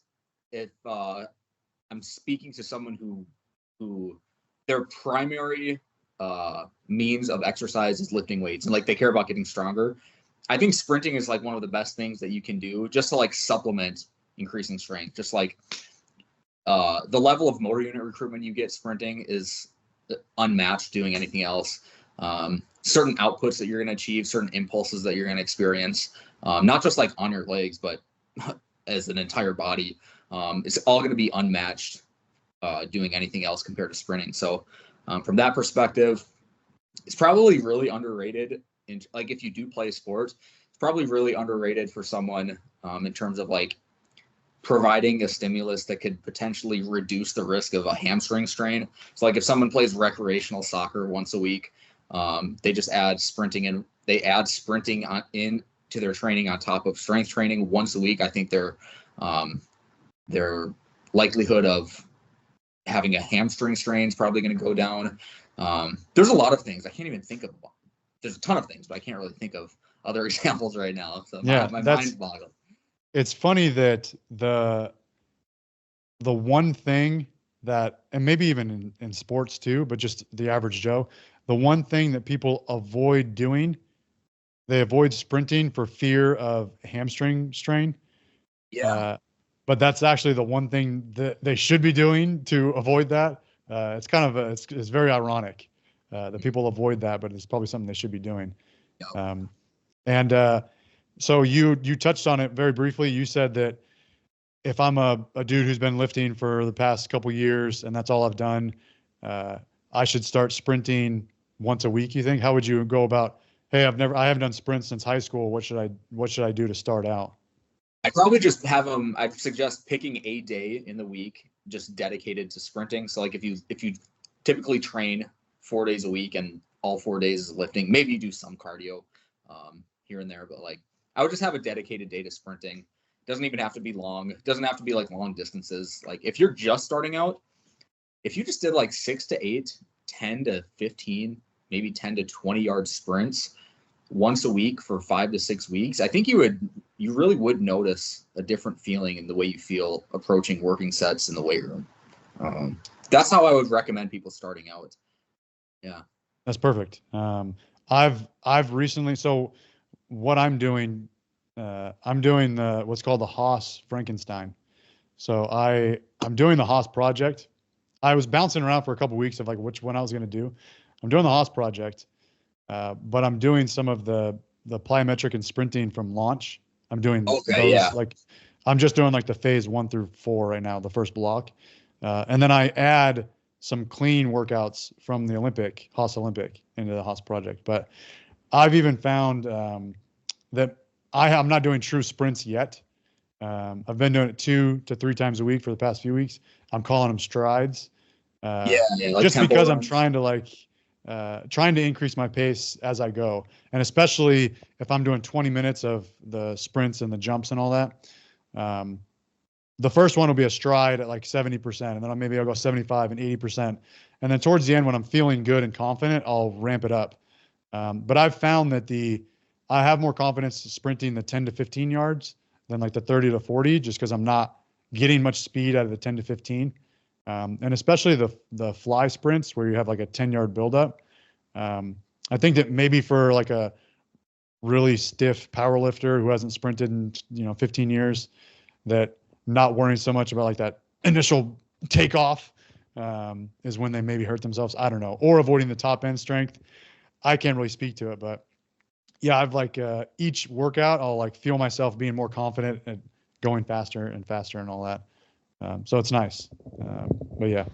if I'm speaking to someone who their primary means of exercise is lifting weights and like they care about getting stronger. I think sprinting is like one of the best things that you can do just to like supplement increasing strength. Just like the level of motor unit recruitment you get sprinting is unmatched doing anything else. Certain outputs that you're going to achieve, certain impulses that you're going to experience, not just like on your legs, but as an entire body, it's all going to be unmatched doing anything else compared to sprinting. So from that perspective, it's probably really underrated. Like if you do play a sport, it's probably really underrated for someone in terms of like providing a stimulus that could potentially reduce the risk of a hamstring strain. So like if someone plays recreational soccer once a week, they just add sprinting and they add sprinting into their training on top of strength training once a week. I think their likelihood of having a hamstring strain is probably going to go down. There's a lot of things I can't even think of. There's a ton of things, but I can't really think of other examples right now. So my mind's boggled. It's funny that the one thing that, and maybe even in sports too, but just the average Joe, the one thing that people avoid doing, they avoid sprinting for fear of hamstring strain. Yeah. But that's actually the one thing that they should be doing to avoid that. It's kind of it's very ironic that people avoid that, but it's probably something they should be doing. Yep. And so you touched on it very briefly. You said that if I'm a dude who's been lifting for the past couple years and that's all I've done, I should start sprinting once a week. You think? How would you go about? Hey, I haven't done sprints since high school. What should I do to start out? I'd probably just have them. I'd suggest picking a day in the week just dedicated to sprinting. So like if you typically train 4 days a week and all 4 days is lifting, maybe you do some cardio here and there, but like I would just have a dedicated day to sprinting. Doesn't even have to be long. It doesn't have to be like long distances. Like if you're just starting out, if you just did like 6 to 8, 10 to 15, maybe 10 to 20 yard sprints once a week for 5 to 6 weeks, I think you really would notice a different feeling in the way you feel approaching working sets in the weight room. That's how I would recommend people starting out. Yeah. That's perfect. I've recently, so what I'm doing what's called the Haas Frankenstein. So I'm doing the Haas project. I was bouncing around for a couple of weeks of like which one I was going to do. I'm doing the Haas project, but I'm doing some of the plyometric and sprinting from launch. I'm doing those like I'm just doing like the phase 1 through 4 right now, the first block, and then I add some clean workouts from the Haas Olympic into the Haas project. But I've even found that I'm not doing true sprints yet. I've been doing it 2 to 3 times a week for the past few weeks. I'm calling them strides. Like just because runs. I'm trying to increase my pace as I go. And especially if I'm doing 20 minutes of the sprints and the jumps and all that. The first one will be a stride at like 70%, and then I'll go 75 and 80%. And then towards the end, when I'm feeling good and confident, I'll ramp it up. But I've found that I have more confidence sprinting the 10 to 15 yards than like the 30 to 40, just because I'm not getting much speed out of the 10 to 15. And especially the fly sprints where you have like a 10-yard buildup. I think that maybe for like a really stiff power lifter who hasn't sprinted in 15 years, that not worrying so much about like that initial takeoff is when they maybe hurt themselves. I don't know, or avoiding the top end strength. I can't really speak to it, but yeah, I've like each workout, I'll like feel myself being more confident and going faster and faster and all that. So it's nice. But yeah.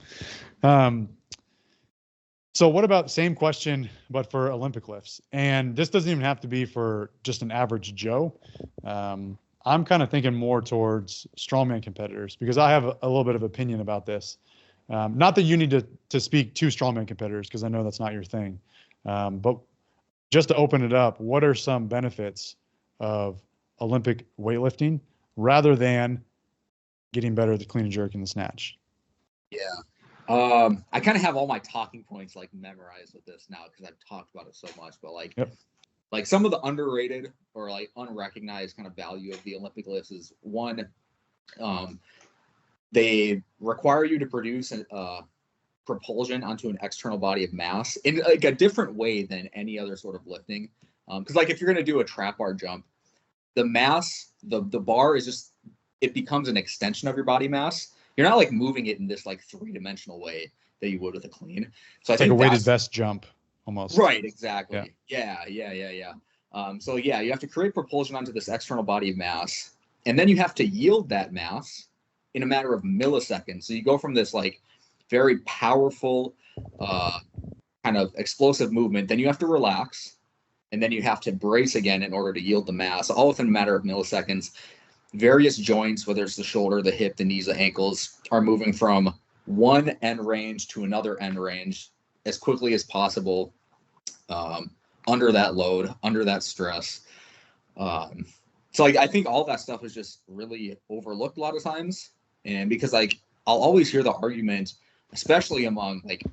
So what about same question, but for Olympic lifts? And this doesn't even have to be for just an average Joe. I'm kind of thinking more towards strongman competitors because I have a little bit of opinion about this. Not that you need to speak to strongman competitors because I know that's not your thing. But just to open it up, what are some benefits of Olympic weightlifting rather than getting better at the clean and jerk and the snatch? Yeah. I kind of have all my talking points like memorized with this now because I've talked about it so much, but like some of the underrated or like unrecognized kind of value of the Olympic lifts is one, they require you to produce propulsion onto an external body of mass in like a different way than any other sort of lifting. Because like if you're going to do a trap bar jump, the mass, the bar is just, it becomes an extension of your body mass. You're not like moving it in this like three-dimensional way that you would with a clean. So I It's like a think weighted vest jump almost. right, exactly. Yeah. So yeah, you have to create propulsion onto this external body of mass, and then you have to yield that mass in a matter of milliseconds. So you go from this like very powerful kind of explosive movement, then you have to relax, and then you have to brace again in order to yield the mass, all within a matter of milliseconds. Various joints, whether it's the shoulder, the hip, the knees, the ankles, are moving from one end range to another end range as quickly as possible, under that load, under that stress. So like I think all that stuff is just really overlooked a lot of times. And because like I'll always hear the argument, especially among like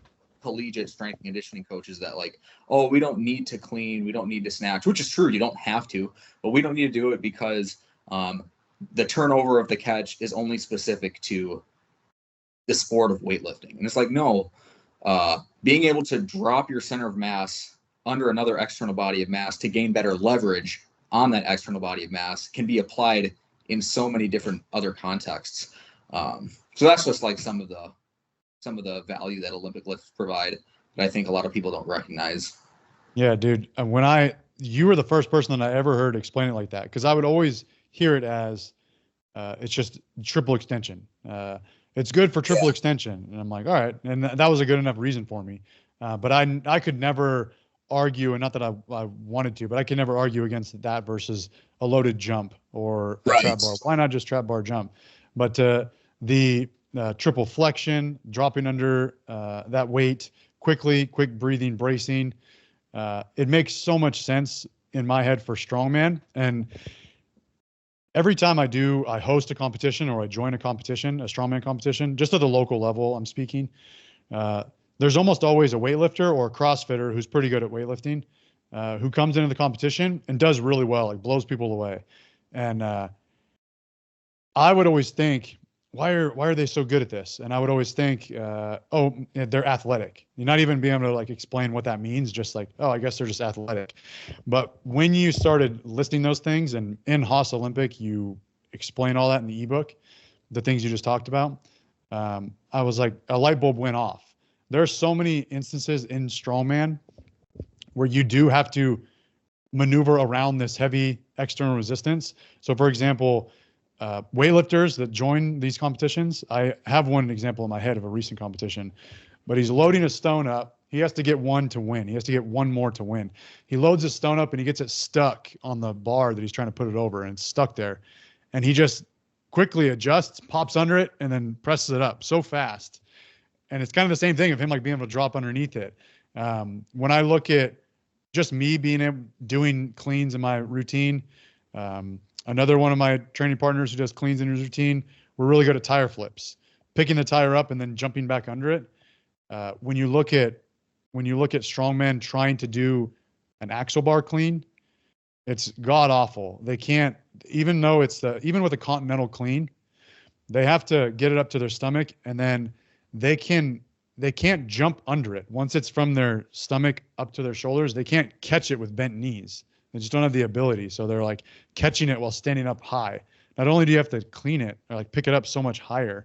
collegiate strength and conditioning coaches, that like, oh, we don't need to clean, we don't need to snatch, which is true, you don't have to, but we don't need to do it because the turnover of the catch is only specific to the sport of weightlifting. And it's like, no, being able to drop your center of mass under another external body of mass to gain better leverage on that external body of mass can be applied in so many different other contexts. So that's just like some of the value that Olympic lifts provide that I think a lot of people don't recognize. Yeah, dude. You were the first person that I ever heard explain it like that, because I would always hear it as it's just triple extension. It's good for triple extension, and I'm like, all right, and that was a good enough reason for me. But I could never argue, and not that I wanted to, but I could never argue against that versus a loaded jump or a trap bar. Why not just trap bar jump? But the triple flexion, dropping under that weight quickly, quick breathing, bracing. It makes so much sense in my head for strongman. And every time I host a competition or I join a competition, a strongman competition, just at the local level, I'm speaking, there's almost always a weightlifter or a CrossFitter who's pretty good at weightlifting, who comes into the competition and does really well, like blows people away. And I would always think, why are they so good at this? And I would always think, oh, they're athletic. You're not even being able to like explain what that means. Just like, oh, I guess they're just athletic. But when you started listing those things, and in Haas Olympic, you explain all that in the ebook, the things you just talked about, I was like, a light bulb went off. There are so many instances in strongman where you do have to maneuver around this heavy external resistance. So for example, weightlifters that join these competitions, I have one example in my head of a recent competition, but he's loading a stone up. He has to get one to win. He has to get one more to win. He loads his stone up and he gets it stuck on the bar that he's trying to put it over, and it's stuck there. And he just quickly adjusts, pops under it, and then presses it up so fast. And it's kind of the same thing of him like being able to drop underneath it. When I look at just me doing cleans in my routine, another one of my training partners who does cleans in his routine, we're really good at tire flips, picking the tire up and then jumping back under it. When you look at strongmen trying to do an axle bar clean, it's god awful. They can't, even though even with a continental clean, they have to get it up to their stomach, and then they can't jump under it. Once it's from their stomach up to their shoulders, they can't catch it with bent knees. They just don't have the ability. So they're like catching it while standing up high. Not only do you have to clean it or like pick it up so much higher,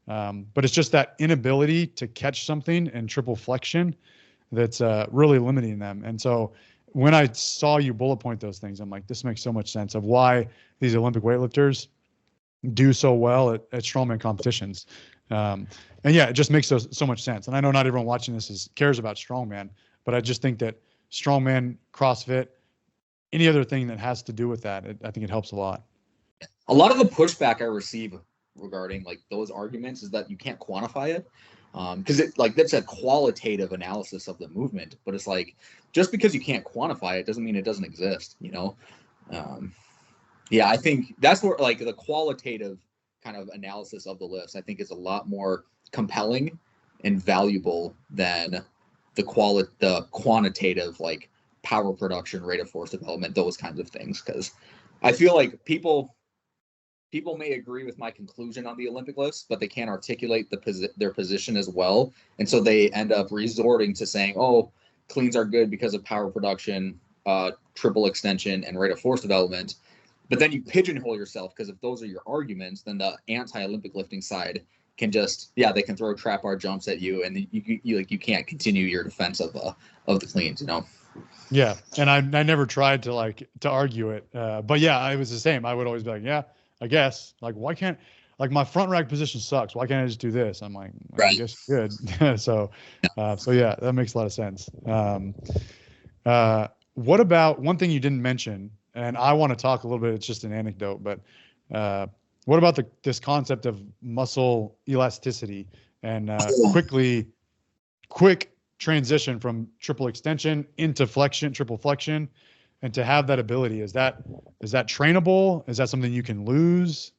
but it's just that inability to catch something and triple flexion that's really limiting them. And so when I saw you bullet point those things, I'm like, this makes so much sense of why these Olympic weightlifters do so well at strongman competitions. And yeah, it just makes so much sense. And I know not everyone watching this cares about strongman, but I just think that strongman, CrossFit, any other thing that has to do with that, I think it helps a lot. A lot of the pushback I receive regarding like those arguments is that you can't quantify it. Because it like that's a qualitative analysis of the movement, but it's like just because you can't quantify it doesn't mean it doesn't exist, you know. Yeah, I think that's where like the qualitative kind of analysis of the lifts I think is a lot more compelling and valuable than the quantitative like power production, rate of force development, those kinds of things. Because I feel like people may agree with my conclusion on the Olympic lifts, but they can't articulate their position as well. And so they end up resorting to saying, oh, cleans are good because of power production, triple extension, and rate of force development. But then you pigeonhole yourself, because if those are your arguments, then the anti-Olympic lifting side can just, they can throw trap bar jumps at you, and you can't continue your defense of the cleans, you know? Yeah. And I never tried to argue it. But yeah, I was the same. I would always be like, yeah, I guess, like, why can't, like, my front rack position sucks. Why can't I just do this? I'm like, well, Right. I guess you could. So yeah, that makes a lot of sense. What about one thing you didn't mention, and I want to talk a little bit, it's just an anecdote, but what about this concept of muscle elasticity and quick transition from triple extension into flexion, triple flexion, and to have that ability? Is that trainable? Is that something you can lose?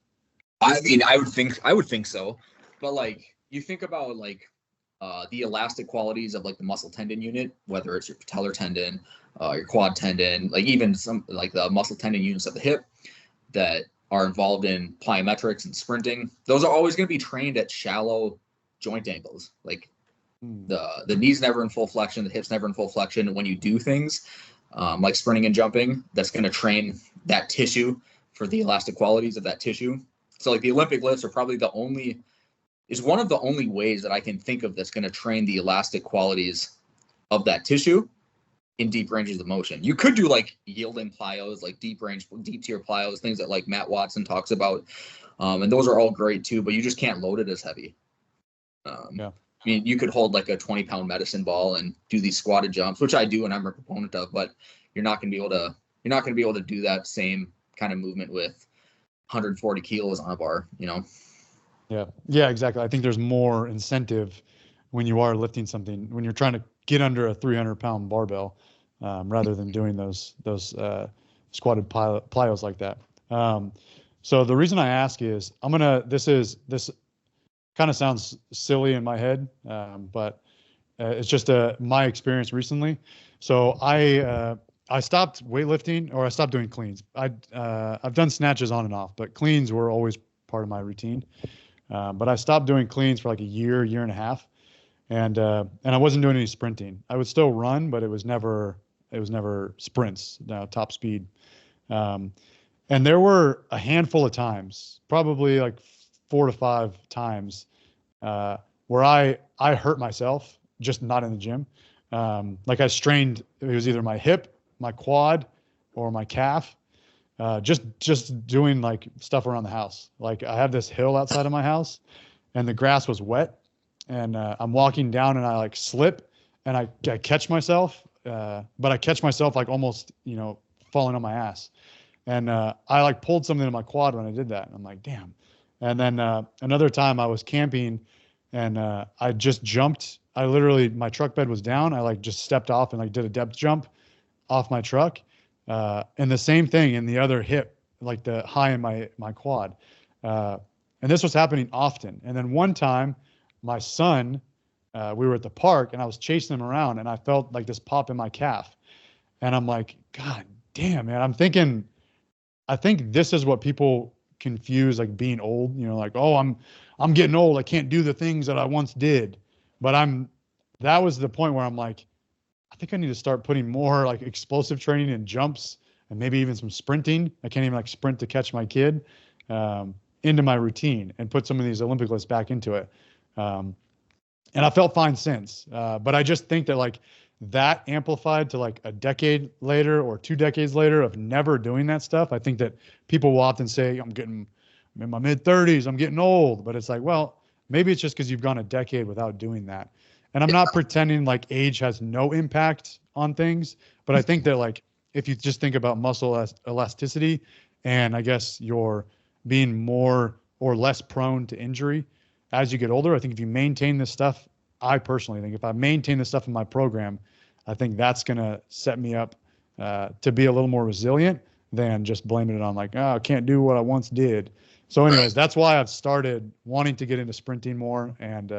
I mean, I would think so, but like you think about like the elastic qualities of like the muscle tendon unit, whether it's your patellar tendon, your quad tendon, like even some like the muscle tendon units of the hip that are involved in plyometrics and sprinting. Those are always going to be trained at shallow joint angles. Like the knee's never in full flexion, the hip's never in full flexion. When you do things like sprinting and jumping, that's going to train that tissue for the elastic qualities of that tissue. So like the Olympic lifts are probably one of the only ways that I can think of that's going to train the elastic qualities of that tissue in deep ranges of motion. You could do like yielding plyos, like deep tier plyos, things that like Matt Watson talks about. And those are all great too, but you just can't load it as heavy. I mean, you could hold like a 20-pound medicine ball and do these squatted jumps, which I do and I'm a proponent of, but you're not going to be able to do that same kind of movement with 140 kilos on a bar, you know? Yeah, exactly. I think there's more incentive when you are lifting something, when you're trying to get under a 300-pound barbell, rather than doing those squatted plyos like that. So the reason I ask is this kind of sounds silly in my head, but it's just my experience recently. So I stopped weightlifting, or I stopped doing cleans. I've done snatches on and off, but cleans were always part of my routine. But I stopped doing cleans for like a year and a half, and I wasn't doing any sprinting. I would still run, but it was never sprints, top speed. And there were a handful of times, probably like 4 to 5 times, where I hurt myself, just not in the gym. Like I strained, it was either my hip, my quad, or my calf. Just doing like stuff around the house. Like I have this hill outside of my house, and the grass was wet, and I'm walking down and I like slip, and I catch myself, but I catch myself like almost, falling on my ass. And I like pulled something in my quad when I did that. And I'm like, damn. And then another time I was camping, and I just jumped. My truck bed was down. I like just stepped off and like did a depth jump off my truck. And the same thing in the other hip, like the high in my quad. And this was happening often. And then one time my son, we were at the park and I was chasing him around, and I felt like this pop in my calf. And I'm like, God damn, man. I think this is what people confuse, like being old, like, oh, I'm getting old. I can't do the things that I once did. But that was the point where I'm like, I think I need to start putting more like explosive training and jumps, and maybe even some sprinting. I can't even like sprint to catch my kid, into my routine, and put some of these Olympic lifts back into it. And I felt fine since, but I just think that like that amplified to like a decade later or 2 decades later of never doing that stuff. I think that people will often say, I'm in my mid 30s, I'm getting old, but it's like, well, maybe it's just because you've gone a decade without doing that. And I'm not pretending like age has no impact on things, but I think that like if you just think about muscle elasticity, and I guess you're being more or less prone to injury as you get older, I think if you maintain this stuff, I personally think if I maintain this stuff in my program, I think that's going to set me up to be a little more resilient than just blaming it on like, oh, I can't do what I once did. So anyways, that's why I've started wanting to get into sprinting more and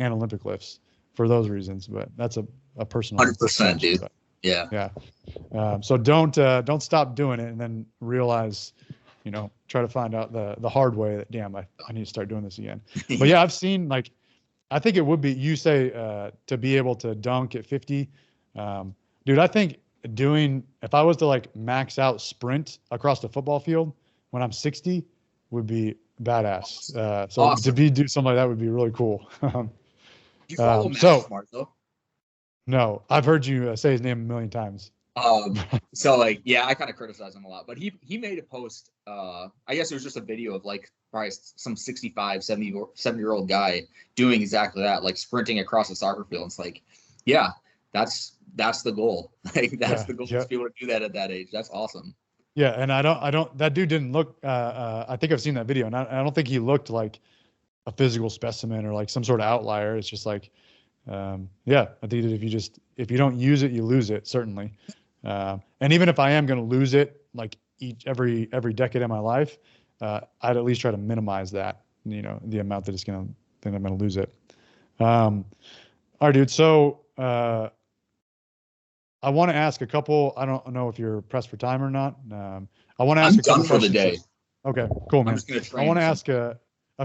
Olympic lifts for those reasons. But that's a personal 100%, dude. But, yeah. So don't stop doing it and then realize, try to find out the hard way that, damn, I need to start doing this again. But yeah, I've seen like, I think it would be, you say to be able to dunk at 50. Dude, I think if I was to like max out sprint across the football field when I'm 60 would be badass. So awesome. Do something like that would be really cool. You follow Matt Smart though? No, I've heard you say his name a million times. So like, yeah, I kind of criticize him a lot, but he made a post. I guess it was just a video of like probably some 65, 70-year-old guy doing exactly that, like sprinting across a soccer field. It's like, yeah, that's the goal. Like that's the goal to be able to do that at that age. That's awesome. Yeah, and I don't. That dude didn't look. I think I've seen that video, and I don't think he looked like a physical specimen or like some sort of outlier. It's just like, I think that if you don't use it, you lose it, certainly. And even if I am going to lose it, like every decade of my life, I'd at least try to minimize that, the amount that I'm going to lose it. All right, dude. So, I want to ask a couple, I don't know if you're pressed for time or not. I want to ask a couple questions. I'm done for the day. Okay, cool, man. I want to ask a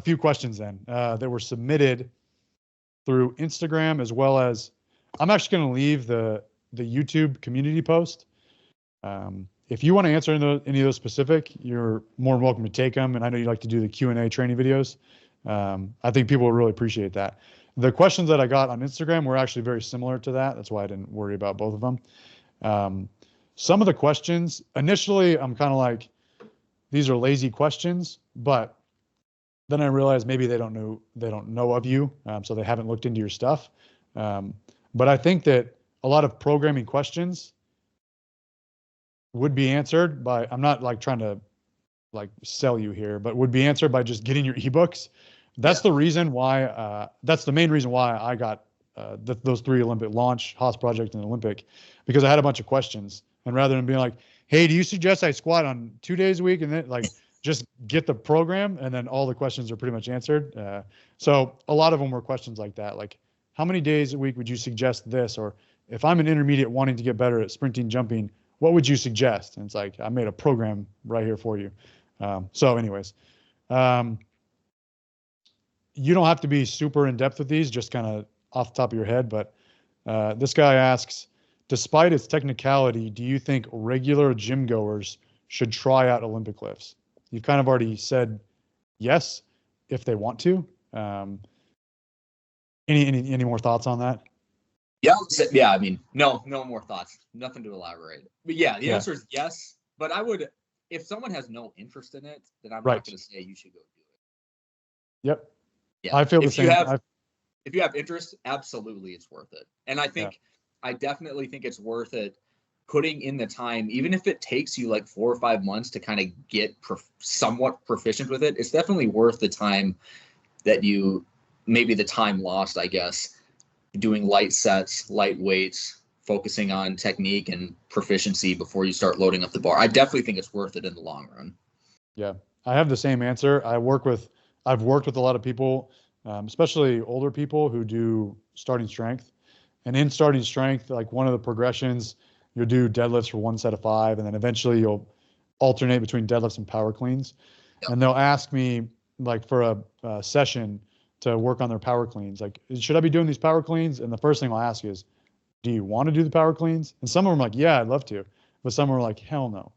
few questions then that were submitted through Instagram, as well as I'm actually going to leave the YouTube community post. If you want to answer any of those specific, you're more than welcome to take them. And I know you like to do the Q&A training videos. I think people will really appreciate that. The questions that I got on Instagram were actually very similar to that. That's why I didn't worry about both of them. Some of the questions, initially, I'm kind of like, these are lazy questions, but then I realized maybe they don't know of you, so they haven't looked into your stuff. But I think that a lot of programming questions would be answered by, I'm not like trying to like sell you here, but would be answered by just getting your ebooks. That's the reason why, that's the main reason why I got those 3 Olympic launch, Haas Project and Olympic, because I had a bunch of questions. And rather than being like, hey, do you suggest I squat on 2 days a week? And then like, just get the program, and then all the questions are pretty much answered. So a lot of them were questions like that. Like, how many days a week would you suggest this? Or if I'm an intermediate wanting to get better at sprinting, jumping, what would you suggest? And it's like, I made a program right here for you. So anyways, you don't have to be super in depth with these, just kind of off the top of your head. But this guy asks, despite its technicality, do you think regular gym goers should try out Olympic lifts? You've kind of already said yes, if they want to. Any more thoughts on that? Yeah. I mean, no more thoughts. Nothing to elaborate. But yeah, the answer is yes. But I would, if someone has no interest in it, then I'm not going to say you should go do it. Yep. Yeah. I feel the same. If you have interest, absolutely, it's worth it. And I think, I definitely think it's worth it putting in the time, even if it takes you like 4 or 5 months to kind of get somewhat proficient with it. It's definitely worth the time that maybe the time lost, I guess, doing light sets, light weights, focusing on technique and proficiency before you start loading up the bar. I definitely think it's worth it in the long run. Yeah, I have the same answer. I've worked with a lot of people, especially older people who do starting strength. And in starting strength, like one of the progressions, you'll do deadlifts for 1 set of 5, and then eventually you'll alternate between deadlifts and power cleans. Yep. And they'll ask me like for a session to work on their power cleans. Like, should I be doing these power cleans? And the first thing I'll ask is, do you want to do the power cleans? And some of them are like, yeah, I'd love to. But some are like, hell no.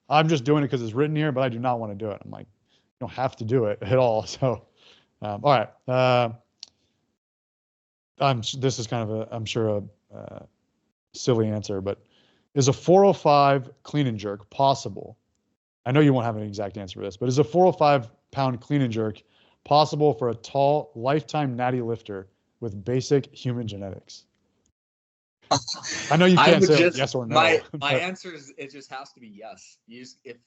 I'm just doing it because it's written here, but I do not want to do it. I'm like, you don't have to do it at all. So, all right. This is kind of I'm sure a silly answer, but is a 405 clean and jerk possible? I know you won't have an exact answer for this, but is a 405 pound clean and jerk possible for a tall, lifetime natty lifter with basic human genetics? I know you I can't would say just yes or no. my but answer is it just has to be yes. If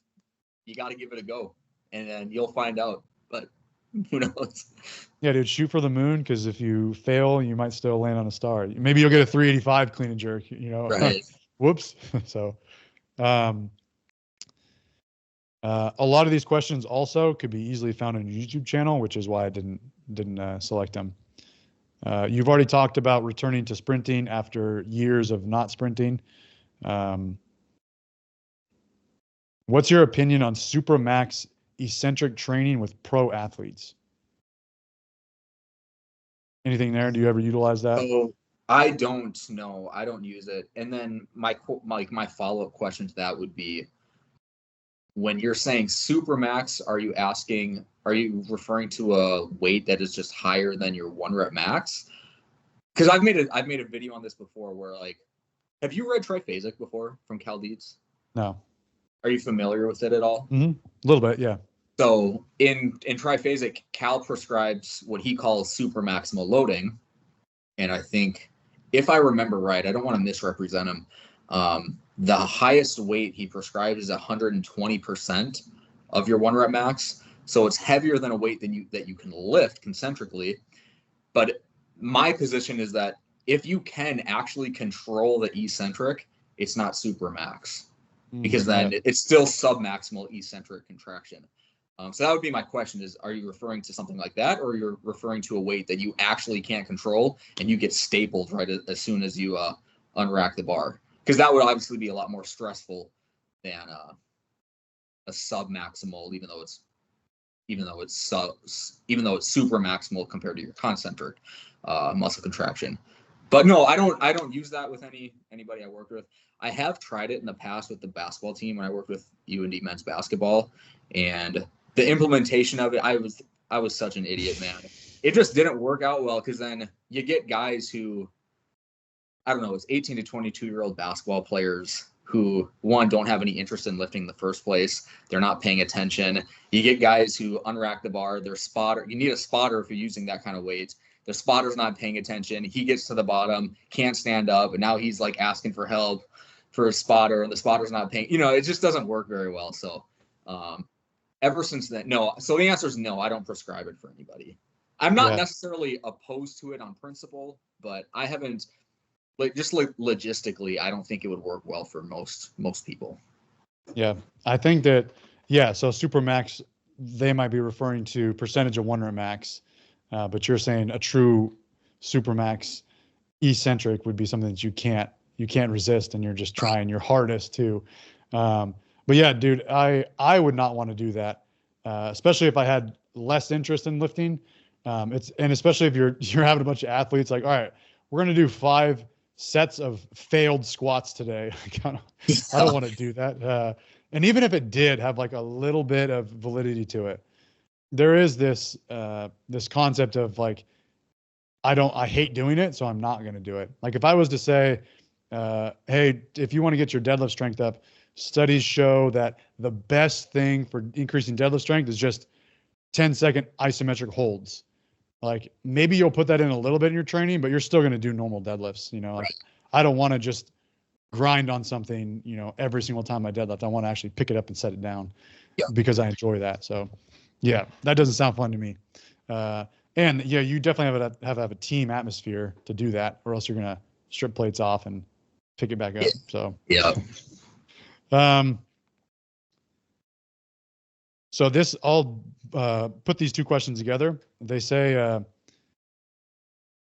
you got to give it a go, and then you'll find out. But who knows? yeah, dude, shoot for the moon, because if you fail, you might still land on a star. Maybe you'll get a 385 clean and jerk. Right. Whoops. So, a lot of these questions also could be easily found on your YouTube channel, which is why I didn't select them. You've already talked about returning to sprinting after years of not sprinting. What's your opinion on SupraMax eccentric training with pro athletes? Anything there? Do you ever utilize that? So I don't know. I don't use it. And then my follow-up question to that would be, when you're saying SupraMax, are you referring to a weight that is just higher than your 1 rep max? Because I've made a video on this before where, like, have you read Triphasic before from Cal Dietz? No. Are you familiar with it at all? A little bit, yeah. So in Triphasic, Cal prescribes what he calls super maximal loading. And I think, if I remember right, I don't want to misrepresent him, the highest weight he prescribes is 120% of your 1 rep max. So it's heavier than a weight that you can lift concentrically. But my position is that if you can actually control the eccentric, it's not super max, because then it's still submaximal eccentric contraction. So that would be my question: is, are you referring to something like that, or you're referring to a weight that you actually can't control and you get stapled right as soon as you unrack the bar? Because that would obviously be a lot more stressful than a submaximal, even though it's super maximal compared to your concentric muscle contraction. But no, I don't use that with anybody I worked with. I have tried it in the past with the basketball team when I worked with UND men's basketball, and the implementation of it, I was such an idiot, man. It just didn't work out well, because then you get guys who, I don't know, it's 18 to 22-year-old basketball players who, one, don't have any interest in lifting in the first place. They're not paying attention. You get guys who unrack the bar. Their spotter, you need a spotter if you're using that kind of weight. The spotter's not paying attention. He gets to the bottom, can't stand up, and now he's like asking for help for a spotter, and the spotter's not paying. It just doesn't work very well. So ever since then, no. So the answer is no. I don't prescribe it for anybody. I'm not necessarily opposed to it on principle, but I haven't. Logistically, I don't think it would work well for most people. Yeah, I think that, so SupraMax, they might be referring to percentage of 1 rep max, but you're saying a true SupraMax eccentric would be something that you can't resist, and you're just trying your hardest to. But yeah, dude, I would not want to do that, especially if I had less interest in lifting. And especially if you're having a bunch of athletes, like, all right, we're gonna do 5 sets of failed squats today. I don't want to do that. And even if it did have like a little bit of validity to it, there is this concept of like, I hate doing it, so I'm not going to do it. Like if I was to say, hey, if you want to get your deadlift strength up, studies show that the best thing for increasing deadlift strength is just 10-second isometric holds. Like maybe you'll put that in a little bit in your training, but you're still going to do normal deadlifts. Like I don't want to just grind on something, every single time I deadlift. I want to actually pick it up and set it down because I enjoy that. So yeah, that doesn't sound fun to me. And yeah, you definitely have to have a team atmosphere to do that, or else you're going to strip plates off and pick it back up. So, so this, I'll put these 2 questions together. They say,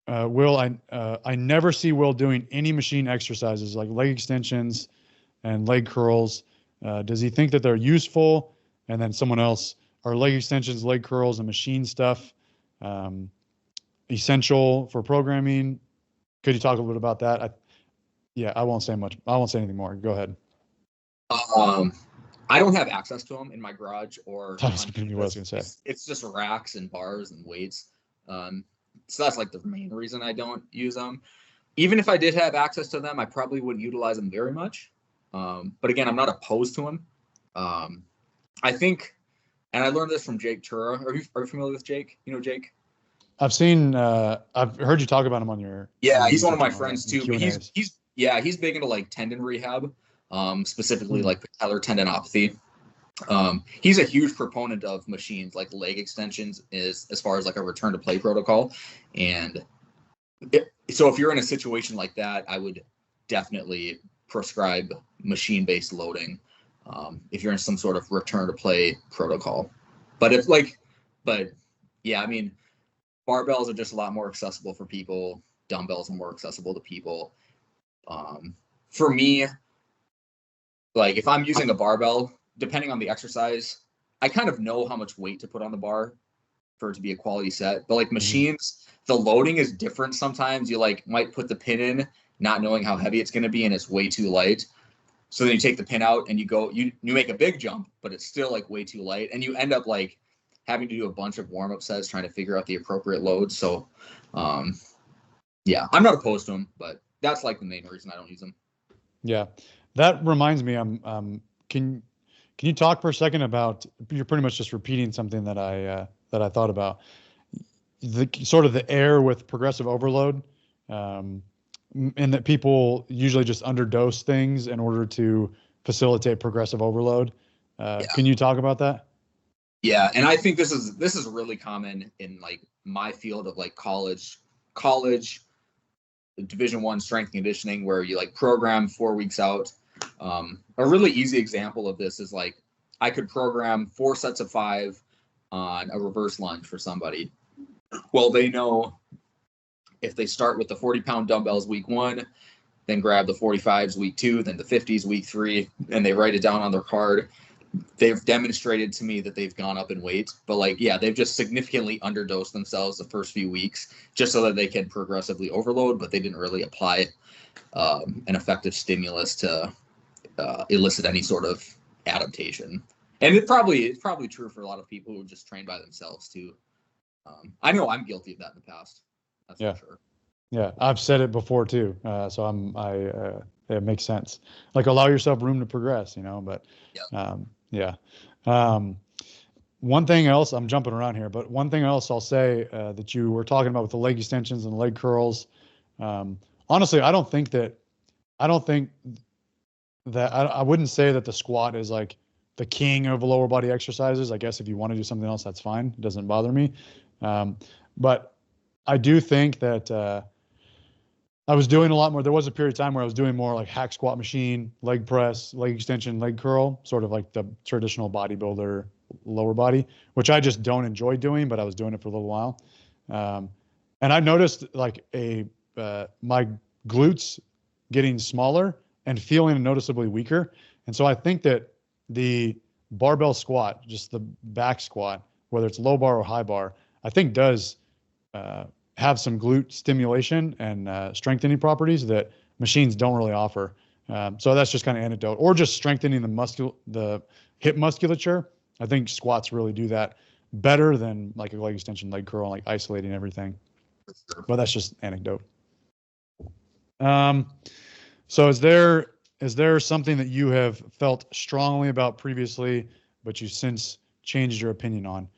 Will, I never see Will doing any machine exercises like leg extensions and leg curls. Does he think that they're useful? And then someone else, are leg extensions, leg curls, and machine stuff essential for programming? Could you talk a little bit about that? I won't say much. I won't say anything more. Go ahead. I don't have access to them in my garage or. That's what I was going to say. It's just racks and bars and weights. So that's like the main reason I don't use them. Even if I did have access to them, I probably wouldn't utilize them very much. But again, I'm not opposed to them. I think And I learned this from Jake Tura. Are you familiar with Jake? You know Jake? I've heard you talk about him on your Yeah, he's one YouTube of my channel, friends in too. But Q&As. he's big into like tendon rehab, specifically Hmm. like patellar tendinopathy. He's a huge proponent of machines like leg extensions is as far as like a return to play protocol. And so if you're in a situation like that, I would definitely prescribe machine-based loading if you're in some sort of return to play protocol. But but yeah, I mean, barbells are just a lot more accessible for people. Dumbbells are more accessible to people. For me, like if I'm using a barbell, depending on the exercise, I kind of know how much weight to put on the bar for it to be a quality set. But like Hmm. machines, the loading is different sometimes. You like might put the pin in, not knowing how heavy it's going to be, and it's way too light. So then you take the pin out and you make a big jump, but it's still like way too light, and you end up like having to do a bunch of warm-up sets trying to figure out the appropriate load. So yeah, I'm not opposed to them, but that's like the main reason I don't use them. Yeah, that reminds me. Can can you talk for a second about? You're pretty much just repeating something that I thought about. The sort of the air with progressive overload, um, and that people usually just underdose things in order to facilitate progressive overload. Yeah. Can you talk about that? Yeah, and I think this is really common in like my field of like college Division 1 strength and conditioning, where you like program 4 weeks out. A really easy example of this is like I could program 4 sets of 5 on a reverse lunge for somebody. Well, they know if they start with the 40-pound dumbbells week 1, then grab the 45s week 2, then the 50s week 3, and they write it down on their card. They've demonstrated to me that they've gone up in weight, but like, yeah, they've just significantly underdosed themselves the first few weeks just so that they can progressively overload, but they didn't really apply an effective stimulus to elicit any sort of adaptation. And it's probably true for a lot of people who just train by themselves too. I know I'm guilty of that in the past. That's for Yeah. sure. Yeah, I've said it before too. It makes sense. Like allow yourself room to progress, but Yeah. yeah. Um, one thing else, I'm jumping around here, but one thing else I'll say that you were talking about with the leg extensions and leg curls. Um, honestly, I don't think that I wouldn't say that the squat is like the king of lower body exercises. I guess if you want to do something else, that's fine. It doesn't bother me. Um, but I do think that I was doing a lot more. There was a period of time where I was doing more like hack squat machine, leg press, leg extension, leg curl, sort of like the traditional bodybuilder lower body, which I just don't enjoy doing, but I was doing it for a little while. Um, and I noticed like my glutes getting smaller and feeling noticeably weaker. And so I think that the barbell squat, just the back squat, whether it's low bar or high bar, I think does uh, have some glute stimulation and strengthening properties that machines don't really offer. So that's just kind of anecdote, or just strengthening the hip musculature. I think squats really do that better than like a leg extension, leg curl, like isolating everything. But that's just anecdote. Um, so is there something that you have felt strongly about previously, but you since changed your opinion on?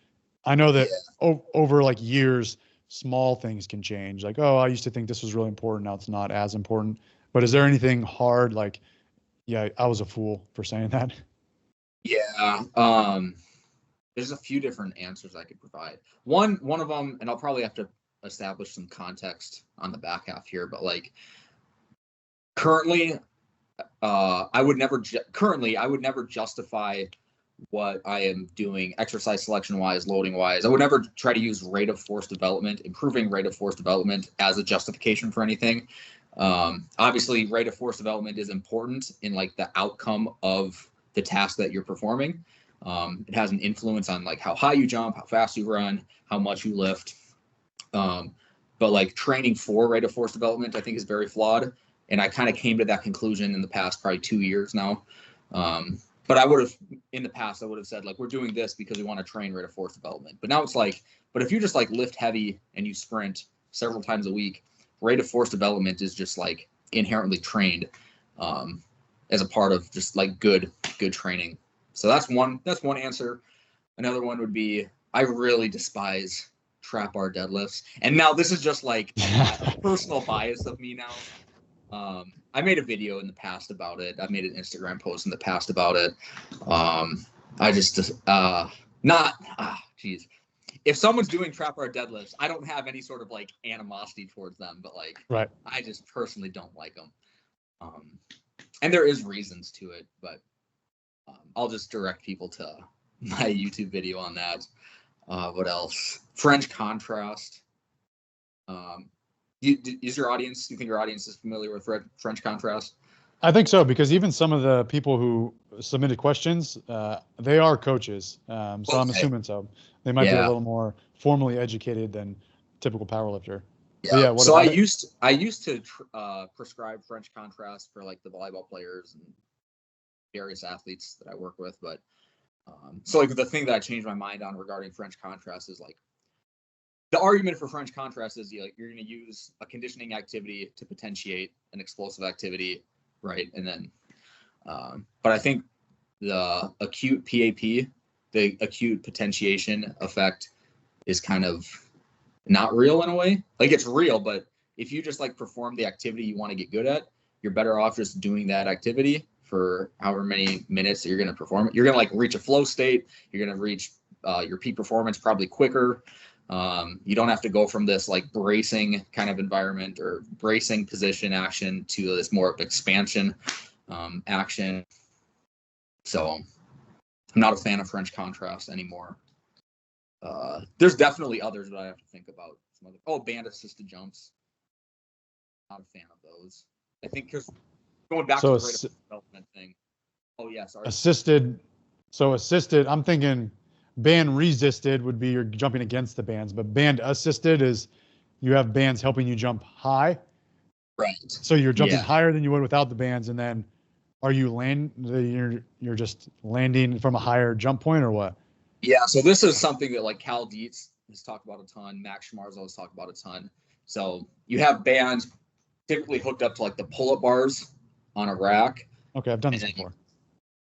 I know Yeah. that over like years, small things can change. Like, oh, I used to think this was really important. Now it's not as important. But is there anything hard? Like, yeah, I was a fool for saying that. Yeah. There's a few different answers I could provide. One of them, and I'll probably have to establish some context on the back half here, but like currently, I would never justify what I am doing exercise selection wise, loading wise. I would never try to use rate of force development, improving rate of force development as a justification for anything. Obviously, rate of force development is important in like the outcome of the task that you're performing. It has an influence on like how high you jump, how fast you run, how much you lift. Um, but like training for rate of force development, I think is very flawed. And I kind of came to that conclusion in the past probably 2 years now. But I would have in the past, I would have said like, we're doing this because we want to train rate of force development. But now it's like, but if you just like lift heavy and you sprint several times a week, rate of force development is just like inherently trained as a part of just like good training. So that's one answer. Another one would be, I really despise trap bar deadlifts. And now this is just like a personal bias of me now. I made a video in the past about it. I made an Instagram post in the past about it. I just, geez. If someone's doing trap bar deadlifts, I don't have any sort of like animosity towards them, but like, Right. I just personally don't like them. And there is reasons to it, but I'll just direct people to my YouTube video on that. What else? French contrast. Is your audience? Do you think your audience is familiar with French contrast? I think so, because even some of the people who submitted questions, they are coaches. So okay. I'm assuming so. They might be a little more formally educated than typical powerlifter. Yeah. So I used to prescribe French contrast for like the volleyball players and various athletes that I work with. But so like the thing that I changed my mind on regarding French contrast is like the argument for French contrast is you're going to use a conditioning activity to potentiate an explosive activity, right? And then, but I think the acute PAP, the acute potentiation effect, is kind of not real in a way. Like it's real, but if you just like perform the activity you want to get good at, you're better off just doing that activity for however many minutes that you're going to perform it. You're going to like reach a flow state. You're going to reach your peak performance probably quicker. You don't have to go from this like bracing kind of environment or bracing position action to this more expansion action. So I'm not a fan of French contrast anymore. There's definitely others that I have to think about. Band assisted jumps. Not a fan of those. I think because going back to the rate of development thing. Oh yeah, sorry. Assisted. I'm thinking band resisted would be you're jumping against the bands, but band assisted is you have bands helping you jump high. Right. So you're jumping higher than you would without the bands, and then are you you're just landing from a higher jump point or what? Yeah, so this is something that like Cal Dietz has talked about a ton, Max Schmarzo has talked about a ton. So you have bands typically hooked up to like the pull-up bars on a rack. Okay, I've done this before.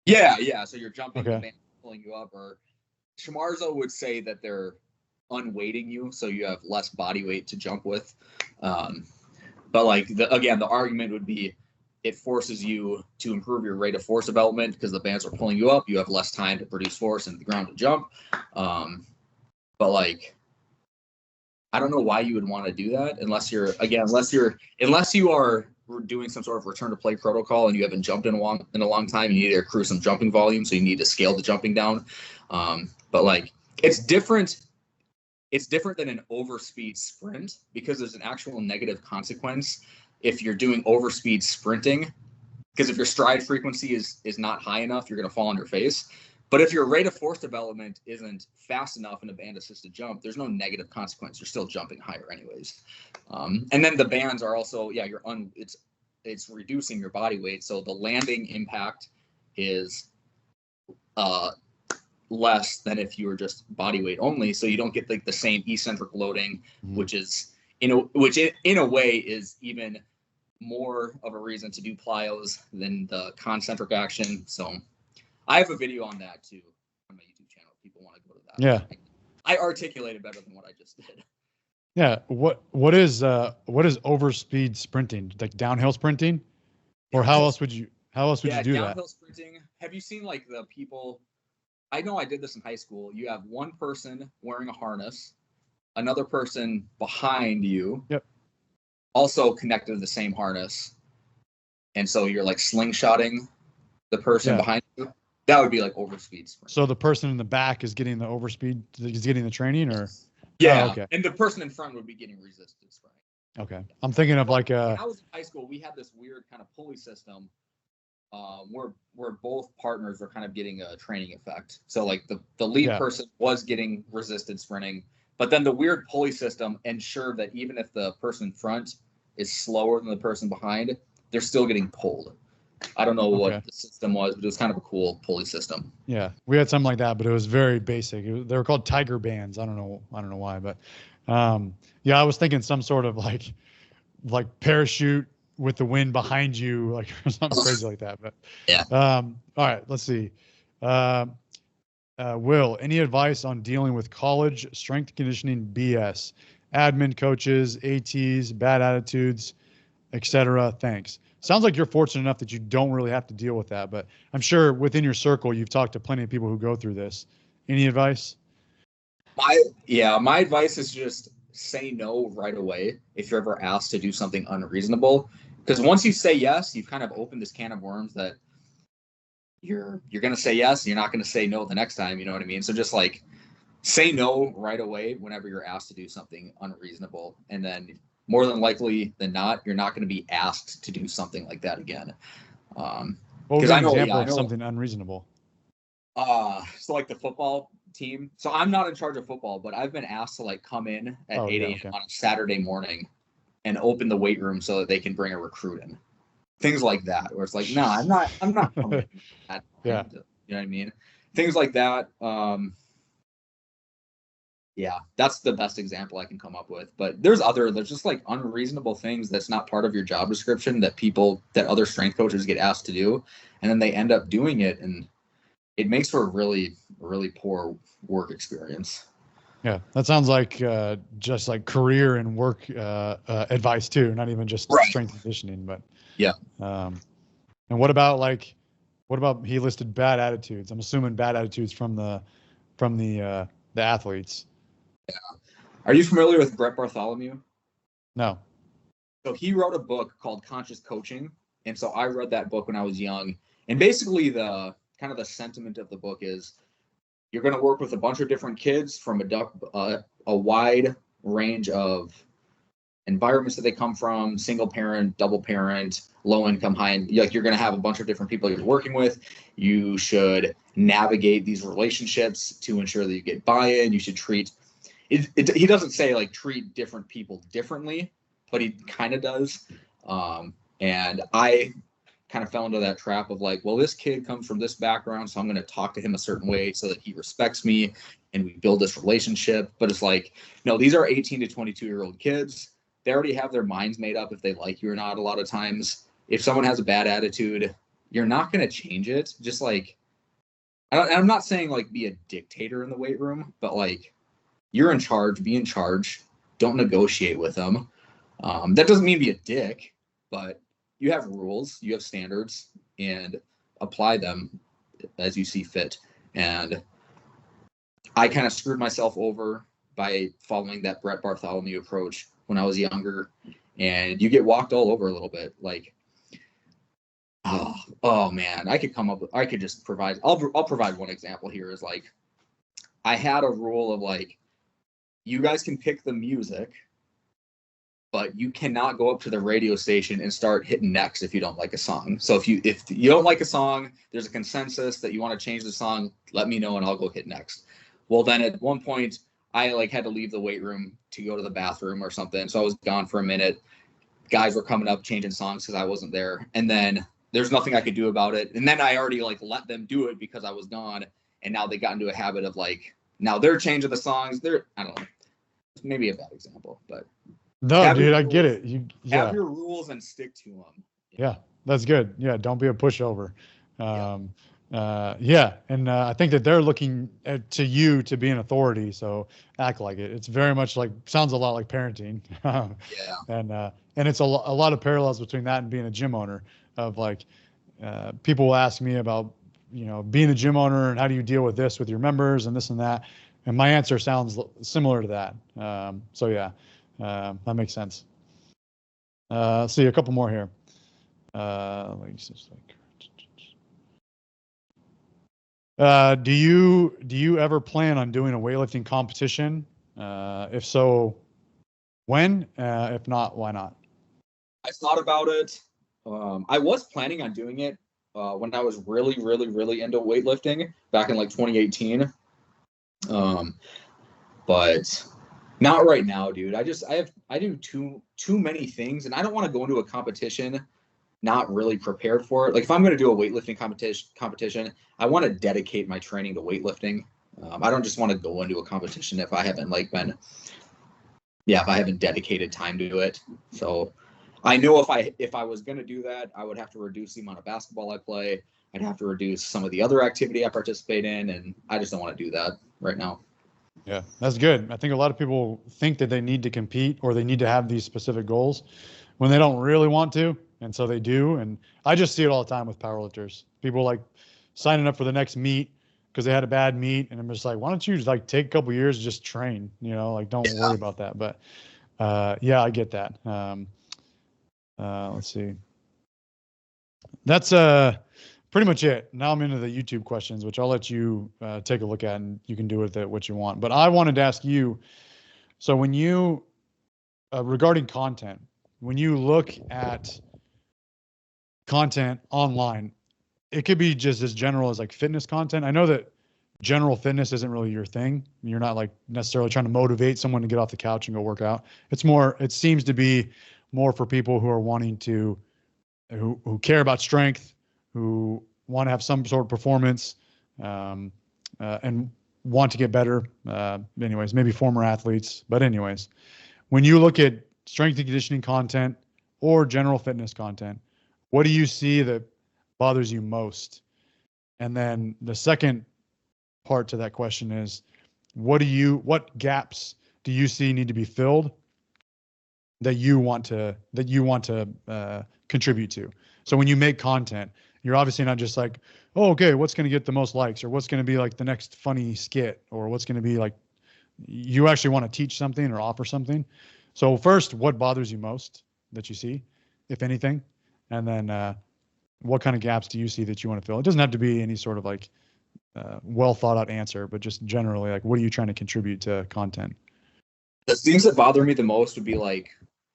Yeah. So you're jumping, the band pulling you up, or Schmarzo would say that they're unweighting you, so you have less body weight to jump with. But like the argument would be it forces you to improve your rate of force development because the bands are pulling you up. You have less time to produce force and the ground to jump. But like, I don't know why you would want to do that unless you are doing some sort of return to play protocol and you haven't jumped in a long time. You need to accrue some jumping volume, so you need to scale the jumping down. But like, it's different. It's different than an overspeed sprint because there's an actual negative consequence if you're doing overspeed sprinting, because if your stride frequency is not high enough, you're going to fall on your face. But if your rate of force development isn't fast enough in a band assisted jump, there's no negative consequence. You're still jumping higher anyways. And then the bands are also, it's reducing your body weight. So the landing impact is less than if you were just body weight only. So you don't get like the same eccentric loading, which in a way is even more of a reason to do plyos than the concentric action. So I have a video on that too on my YouTube channel. If people want to go to that. Yeah. I articulated better than what I just did. Yeah. What is overspeed sprinting? Like downhill sprinting? Or how else would you do that? Downhill sprinting. Have you seen like the people? I know I did this in high school. You have one person wearing a harness, another person behind you. Yep. Also connected to the same harness. And so you're like slingshotting the person behind you. That would be like overspeed sprint. So the person in the back is getting the overspeed, is getting the training, or? Yeah. Oh, okay. And the person in front would be getting resisted sprint. Okay. I'm thinking of like when I was in high school, we had this weird kind of pulley system where both partners were kind of getting a training effect. So like the lead person was getting resisted sprinting, but then the weird pulley system ensured that even if the person in front is slower than the person behind, they're still getting pulled. I don't know what the system was, but it was kind of a cool pulley system. Yeah, we had something like that, but it was very basic. They were called Tiger bands. I don't know why, but I was thinking some sort of like parachute with the wind behind you, like something crazy like that. But yeah. All right, let's see. Will, any advice on dealing with college strength conditioning BS, admin, coaches, ATs, bad attitudes, etc.? Thanks. Sounds like you're fortunate enough that you don't really have to deal with that, but I'm sure within your circle, you've talked to plenty of people who go through this. Any advice? My advice is just say no right away if you're ever asked to do something unreasonable. Because once you say yes, you've kind of opened this can of worms that you're going to say yes, and you're not going to say no the next time. You know what I mean? So just like say no right away whenever you're asked to do something unreasonable, and then more than likely than not, you're not going to be asked to do something like that again. What was an example of something unreasonable? So like the football team. So I'm not in charge of football, but I've been asked to like come in at 8 a.m. on a Saturday morning and open the weight room so that they can bring a recruit in. Things like that, where it's like, no, I'm not coming. Yeah. You know what I mean? Things like that. Yeah, that's the best example I can come up with. But there's just like unreasonable things that's not part of your job description that other strength coaches get asked to do, and then they end up doing it, and it makes for a really, really poor work experience. Yeah, that sounds like just like career and work advice too, not even just strength conditioning, but yeah. And what about he listed bad attitudes? I'm assuming bad attitudes from the athletes. Yeah. Are you familiar with Brett Bartholomew? No. So he wrote a book called Conscious Coaching, and so I read that book when I was young. And basically the kind of the sentiment of the book is you're going to work with a bunch of different kids from a wide range of environments that they come from, single parent, double parent, low income, high, like you're going to have a bunch of different people you're working with. You should navigate these relationships to ensure that you get buy-in. You should treat it. He doesn't say like treat different people differently, but he kind of does. And I kind of fell into that trap of like, well, this kid comes from this background, so I'm going to talk to him a certain way so that he respects me and we build this relationship. But it's like, no, these are 18 to 22-year-old kids. They already have their minds made up if they like you or not. A lot of times, if someone has a bad attitude, you're not going to change it. Just like, I'm not saying like be a dictator in the weight room, but like you're in charge, be in charge. Don't negotiate with them. That doesn't mean be a dick, but you have rules, you have standards, and apply them as you see fit. And I kind of screwed myself over by following that Brett Bartholomew approach when I was younger, and you get walked all over a little bit. Like, oh man, I could just provide. I'll provide one example here. Is like, I had a rule of like, you guys can pick the music, but you cannot go up to the radio station and start hitting next if you don't like a song. So if you don't like a song, there's a consensus that you want to change the song, let me know and I'll go hit next. Well, then at one point I like had to leave the weight room to go to the bathroom or something. So I was gone for a minute. Guys were coming up changing songs because I wasn't there. And then there's nothing I could do about it. And then I already like let them do it because I was gone. And now they got into a habit of like, now they're changing the songs. I don't know. It's maybe a bad example, but no, dude, I get it. Have your rules and stick to them. Yeah, that's good. Yeah, don't be a pushover. And I think that they're looking to you to be an authority, so act like it. It's very much like, sounds a lot like parenting. And it's a lot of parallels between that and being a gym owner. Of like, people will ask me about, being a gym owner and how do you deal with this with your members and this and that, and my answer sounds similar to that. That makes sense. Let's see a couple more here. Do you ever plan on doing a weightlifting competition? If so, when? If not, why not? I thought about it. I was planning on doing it when I was really, really, really into weightlifting back in like 2018. But not right now, dude. I do too many things, and I don't want to go into a competition not really prepared for it. Like if I'm going to do a weightlifting competition, I want to dedicate my training to weightlifting. I don't just want to go into a competition if I haven't dedicated time to it. So I know if I was going to do that, I would have to reduce the amount of basketball I play. I'd have to reduce some of the other activity I participate in, and I just don't want to do that right now. Yeah, that's good. I think a lot of people think that they need to compete or they need to have these specific goals when they don't really want to, and so they do. And I just see it all the time with powerlifters. People like signing up for the next meet because they had a bad meet, and I'm just like, why don't you just like take a couple years and just train? You know, like don't worry about that. But yeah, I get that. Let's see. That's pretty much it. Now I'm into the YouTube questions, which I'll let you take a look at, and you can do with it what you want. But I wanted to ask you, so when you, regarding content, when you look at content online, it could be just as general as like fitness content. I know that general fitness isn't really your thing. You're not like necessarily trying to motivate someone to get off the couch and go work out. It's more, it seems to be more for people who are wanting to, who care about strength, who want to have some sort of performance, and want to get better. Anyways, maybe former athletes, but anyways, when you look at strength and conditioning content or general fitness content, what do you see that bothers you most? And then the second part to that question is, what gaps do you see need to be filled that you want to contribute to? So when you make content, you're obviously not just like, oh, okay, what's going to get the most likes, or what's going to be like the next funny skit, or what's going to be like, you actually want to teach something or offer something. So first, what bothers you most that you see, if anything? And then what kind of gaps do you see that you want to fill? It doesn't have to be any sort of like well thought out answer, but just generally, like, what are you trying to contribute to content? The things that bother me the most would be like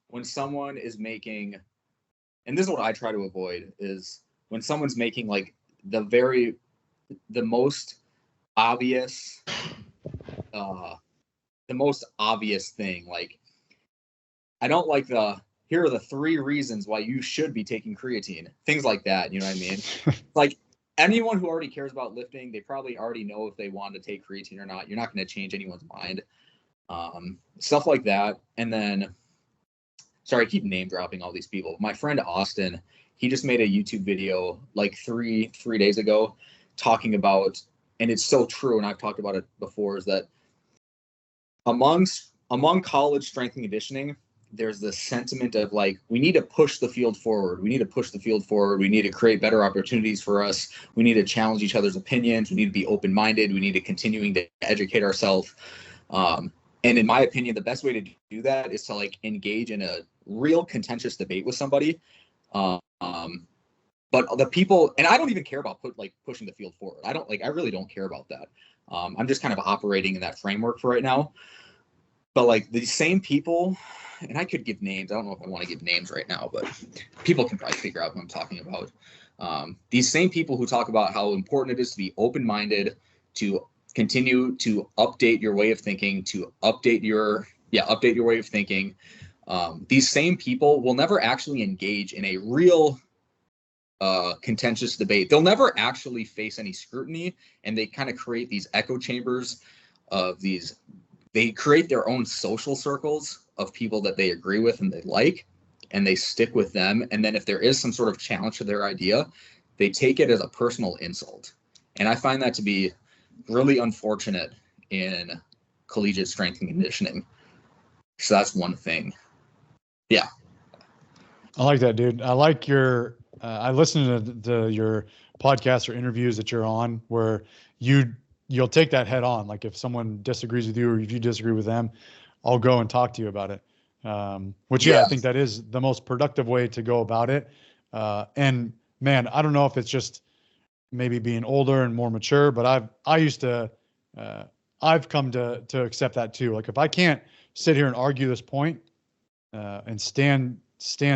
when someone is making, and this is what I try to avoid, is when someone's making like the most obvious thing. Like, I don't like here are the 3 reasons why you should be taking creatine, things like that. You know what I mean? Like, anyone who already cares about lifting, they probably already know if they want to take creatine or not. You're not going to change anyone's mind. Stuff like that. And then, sorry, I keep name dropping all these people. My friend Austin, he just made a YouTube video like three days ago talking about, and it's so true, and I've talked about it before, is that among college strength and conditioning, there's this sentiment of like, we need to push the field forward. We need to push the field forward. We need to create better opportunities for us. We need to challenge each other's opinions. We need to be open-minded. We need to continuing to educate ourselves. And in my opinion, the best way to do that is to like engage in a real contentious debate with somebody. But the people, and I don't even care about pushing the field forward. I really don't care about that. I'm just kind of operating in that framework for right now. But like these same people, and I could give names. I don't know if I want to give names right now, but people can probably figure out what I'm talking about. These same people who talk about how important it is to be open-minded, to continue to update your way of thinking, update your way of thinking. These same people will never actually engage in a real contentious debate. They'll never actually face any scrutiny, and they kind of create these echo chambers of these. They create their own social circles of people that they agree with and they like, and they stick with them. And then if there is some sort of challenge to their idea, they take it as a personal insult. And I find that to be really unfortunate in collegiate strength and conditioning. So that's one thing. Yeah. I like that, dude. I like your, I listen to your podcasts or interviews that you're on where you'll take that head on. Like if someone disagrees with you or if you disagree with them, I'll go and talk to you about it. Which, yeah, I think that is the most productive way to go about it. And man, I don't know if it's just maybe being older and more mature, but I've come to accept that too. Like if I can't sit here and argue this point, and stand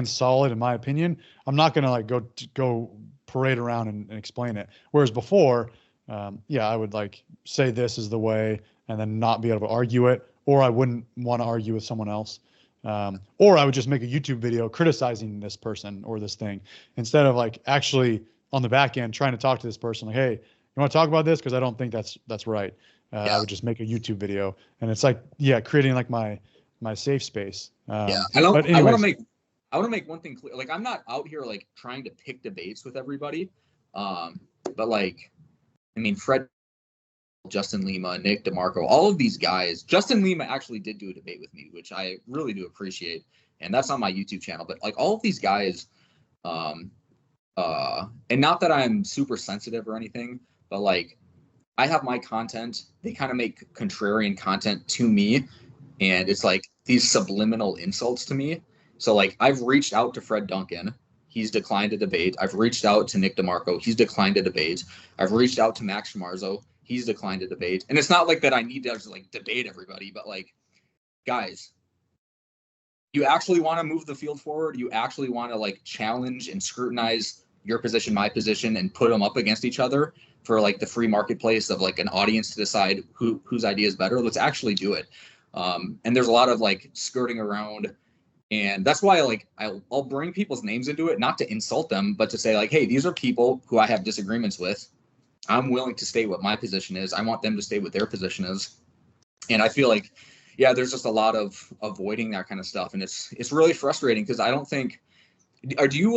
solid in my opinion, I'm not going to like go parade around and explain it. Whereas before, I would like say this is the way and then not be able to argue it, or I wouldn't want to argue with someone else. Or I would just make a YouTube video criticizing this person or this thing instead of like actually on the back end trying to talk to this person like, hey, you want to talk about this? Because I don't think that's right. I would just make a YouTube video, and it's like, creating like my safe space. I want to make I want to make one thing clear. Like, I'm not out here like trying to pick debates with everybody. But like, I mean, Fred, Justin Lima, Nick DeMarco, all of these guys. Justin Lima actually did do a debate with me, which I really do appreciate. And that's on my YouTube channel. But like all of these guys, and not that I'm super sensitive or anything, but like I have my content. They kind of make contrarian content to me. And it's like these subliminal insults to me. So like I've reached out to Fred Duncan. He's declined a debate. I've reached out to Nick DeMarco. He's declined a debate. I've reached out to Max Schmarzo. He's declined a debate. And it's not like that I need to just like debate everybody, but like, guys, you actually want to move the field forward. You actually want to like challenge and scrutinize your position, my position, and put them up against each other for like the free marketplace of like an audience to decide whose idea is better. Let's actually do it. And there's a lot of like skirting around. And that's why like I'll bring people's names into it, not to insult them, but to say like, hey, these are people who I have disagreements with. I'm willing to state what my position is. I want them to state what their position is. And I feel like, yeah, there's just a lot of avoiding that kind of stuff. And it's really frustrating because I don't think, do you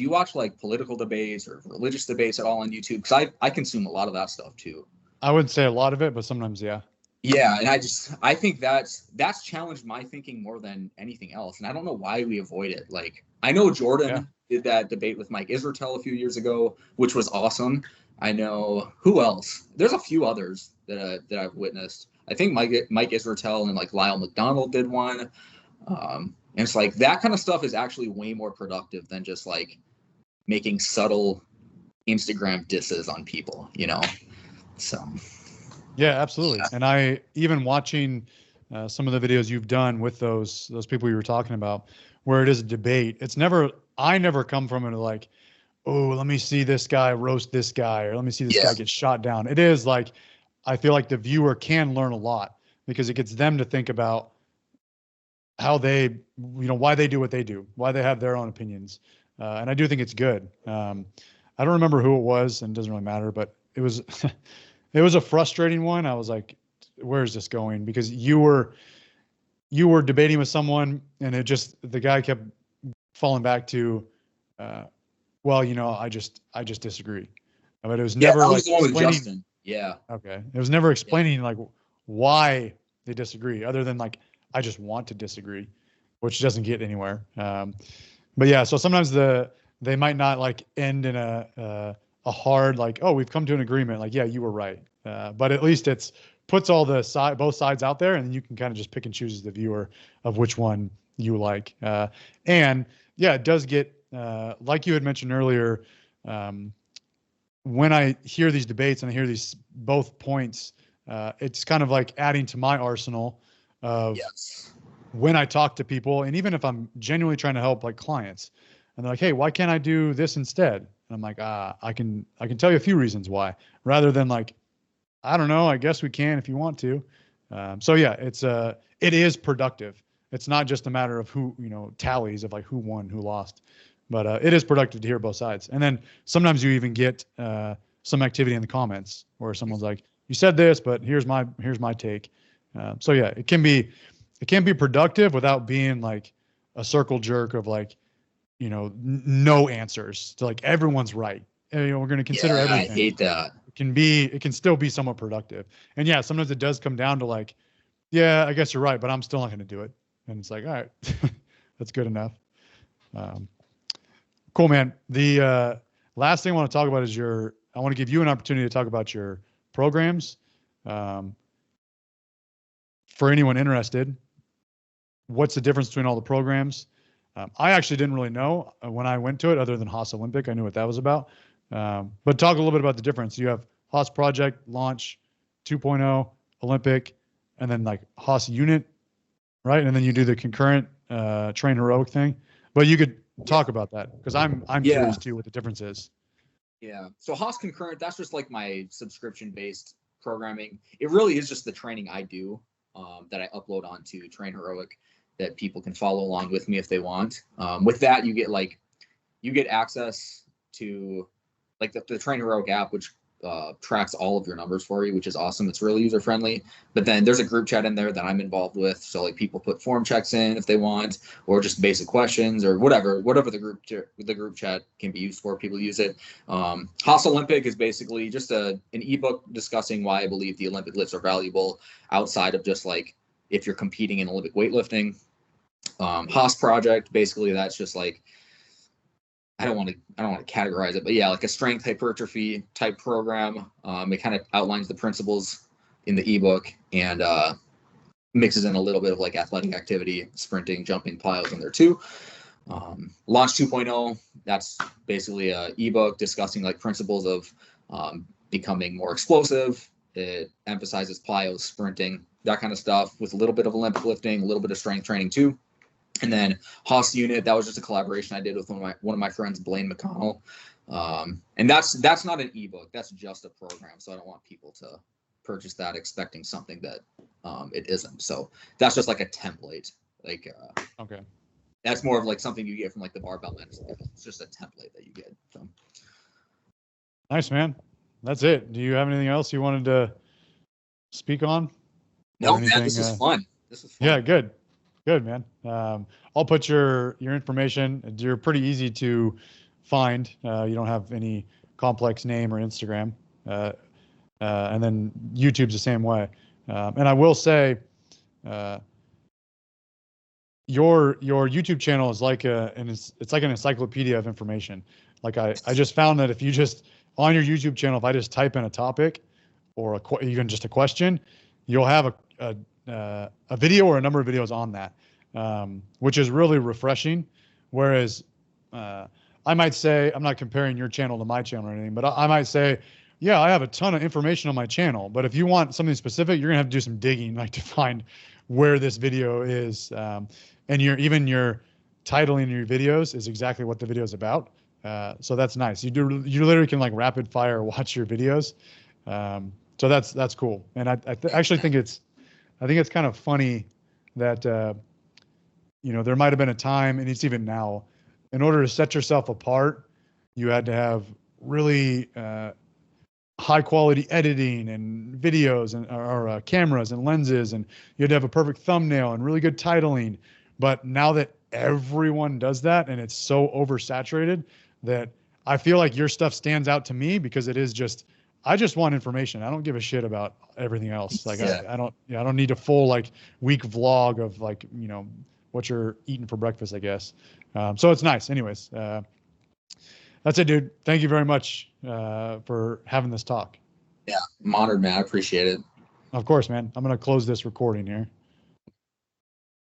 watch like political debates or religious debates at all on YouTube? Because I consume a lot of that stuff too. I wouldn't say a lot of it, but sometimes, yeah. Yeah, and I think that's challenged my thinking more than anything else, and I don't know why we avoid it. Like I know Jordan did that debate with Mike Israetel a few years ago, which was awesome. I know who else. There's a few others that I've witnessed. I think Mike Israetel and like Lyle McDonald did one, and it's like that kind of stuff is actually way more productive than just like making subtle Instagram disses on people, you know. So. Yeah, absolutely. And I even watching some of the videos you've done with those people you were talking about, where it is a debate. I never come from it like, oh, let me see this guy roast this guy, or let me see this guy get shot down. It is like, I feel like the viewer can learn a lot because it gets them to think about how they, why they do what they do, why they have their own opinions. And I do think it's good. I don't remember who it was, and it doesn't really matter, but it was. It was a frustrating one. I was like, where is this going? Because you were debating with someone and the guy kept falling back to, well, I just disagree. But it was never that like was the one with explaining. Justin. Yeah. Okay. It was never explaining like why they disagree other than like, I just want to disagree, which doesn't get anywhere. But yeah, so sometimes they might not like end in a hard like, oh, we've come to an agreement. Like, yeah, you were right. But at least puts all both sides out there, and then you can kind of just pick and choose as the viewer of which one you like. And yeah, it does get like you had mentioned earlier. When I hear these debates and I hear these both points, it's kind of like adding to my arsenal of when I talk to people, and even if I'm genuinely trying to help like clients, and they're like, hey, why can't I do this instead? And I'm like, I can tell you a few reasons why, rather than like, I don't know, I guess we can if you want to. So yeah, it is productive. It's not just a matter of who, tallies of like who won, who lost, but it is productive to hear both sides. And then sometimes you even get some activity in the comments where someone's like, you said this, but here's my take. So yeah, it can be productive without being like a circle jerk of like, no answers to like everyone's right. And, we're going to consider everything. I hate that. It can still be somewhat productive. And yeah, sometimes it does come down to like, yeah, I guess you're right, but I'm still not going to do it. And it's like, all right, that's good enough. Cool, man. The last thing I want to talk about is I want to give you an opportunity to talk about your programs. For anyone interested, what's the difference between all the programs? I actually didn't really know when I went to it, other than Haas Olympic. I knew what that was about. But talk a little bit about the difference. You have Haas Project, Launch, 2.0, Olympic, and then like Haas Unit, right? And then you do the concurrent Train Heroic thing. But you could talk about that because I'm curious too what the difference is. Yeah. So Haas Concurrent, that's just like my subscription-based programming. It really is just the training I do that I upload onto Train Heroic that people can follow along with me if they want. With that, you get access to like the Train Heroic app, which tracks all of your numbers for you, which is awesome. It's really user friendly. But then there's a group chat in there that I'm involved with. So like people put form checks in if they want, or just basic questions or whatever the group chat can be used for. People use it. Haas Olympic is basically just an ebook discussing why I believe the Olympic lifts are valuable outside of just like if you're competing in Olympic weightlifting. Haas Project, basically that's just like, I don't want to categorize it, but yeah, like a strength hypertrophy type program. It kind of outlines the principles in the ebook and mixes in a little bit of like athletic activity, sprinting, jumping, plyos in there too. Launch 2.0, that's basically a ebook discussing like principles of becoming more explosive. It emphasizes plyos, sprinting, that kind of stuff with a little bit of Olympic lifting, a little bit of strength training too. And then Haas Unit, that was just a collaboration I did with one of my friends, Blaine McConnell. And that's not an ebook, that's just a program. So I don't want people to purchase that expecting something that it isn't. So that's just like a template. Like okay. That's more of like something you get from like the barbell medicine. It's just a template that you get. So. Nice, man. That's it. Do you have anything else you wanted to speak on? No, man, this is fun. Yeah, good, man. I'll put your information. You're pretty easy to find. You don't have any complex name or Instagram, and then YouTube's the same way. And I will say, your YouTube channel is like it's like an encyclopedia of information. Like I just found that if you just on your YouTube channel, if I just type in a topic or even just a question, you'll have a video or a number of videos on that, which is really refreshing. Whereas I might say, I'm not comparing your channel to my channel or anything, but I might say, yeah, I have a ton of information on my channel, but if you want something specific, you're gonna have to do some digging, like to find where this video is. And your titling in your videos is exactly what the video is about. So that's nice. You literally can like rapid fire watch your videos. So that's cool. And I actually think it's kind of funny that, there might've been a time, and it's even now, in order to set yourself apart, you had to have really, high quality editing and videos or cameras and lenses, and you had to have a perfect thumbnail and really good titling. But now that everyone does that and it's so oversaturated, that I feel like your stuff stands out to me because it is just, I just want information. I don't give a shit about everything else. Like I don't need a full like week vlog of like, what you're eating for breakfast, I guess. So it's nice. Anyways, that's it, dude. Thank you very much for having this talk. Yeah, I'm honored, man. I appreciate it. Of course, man. I'm going to close this recording here.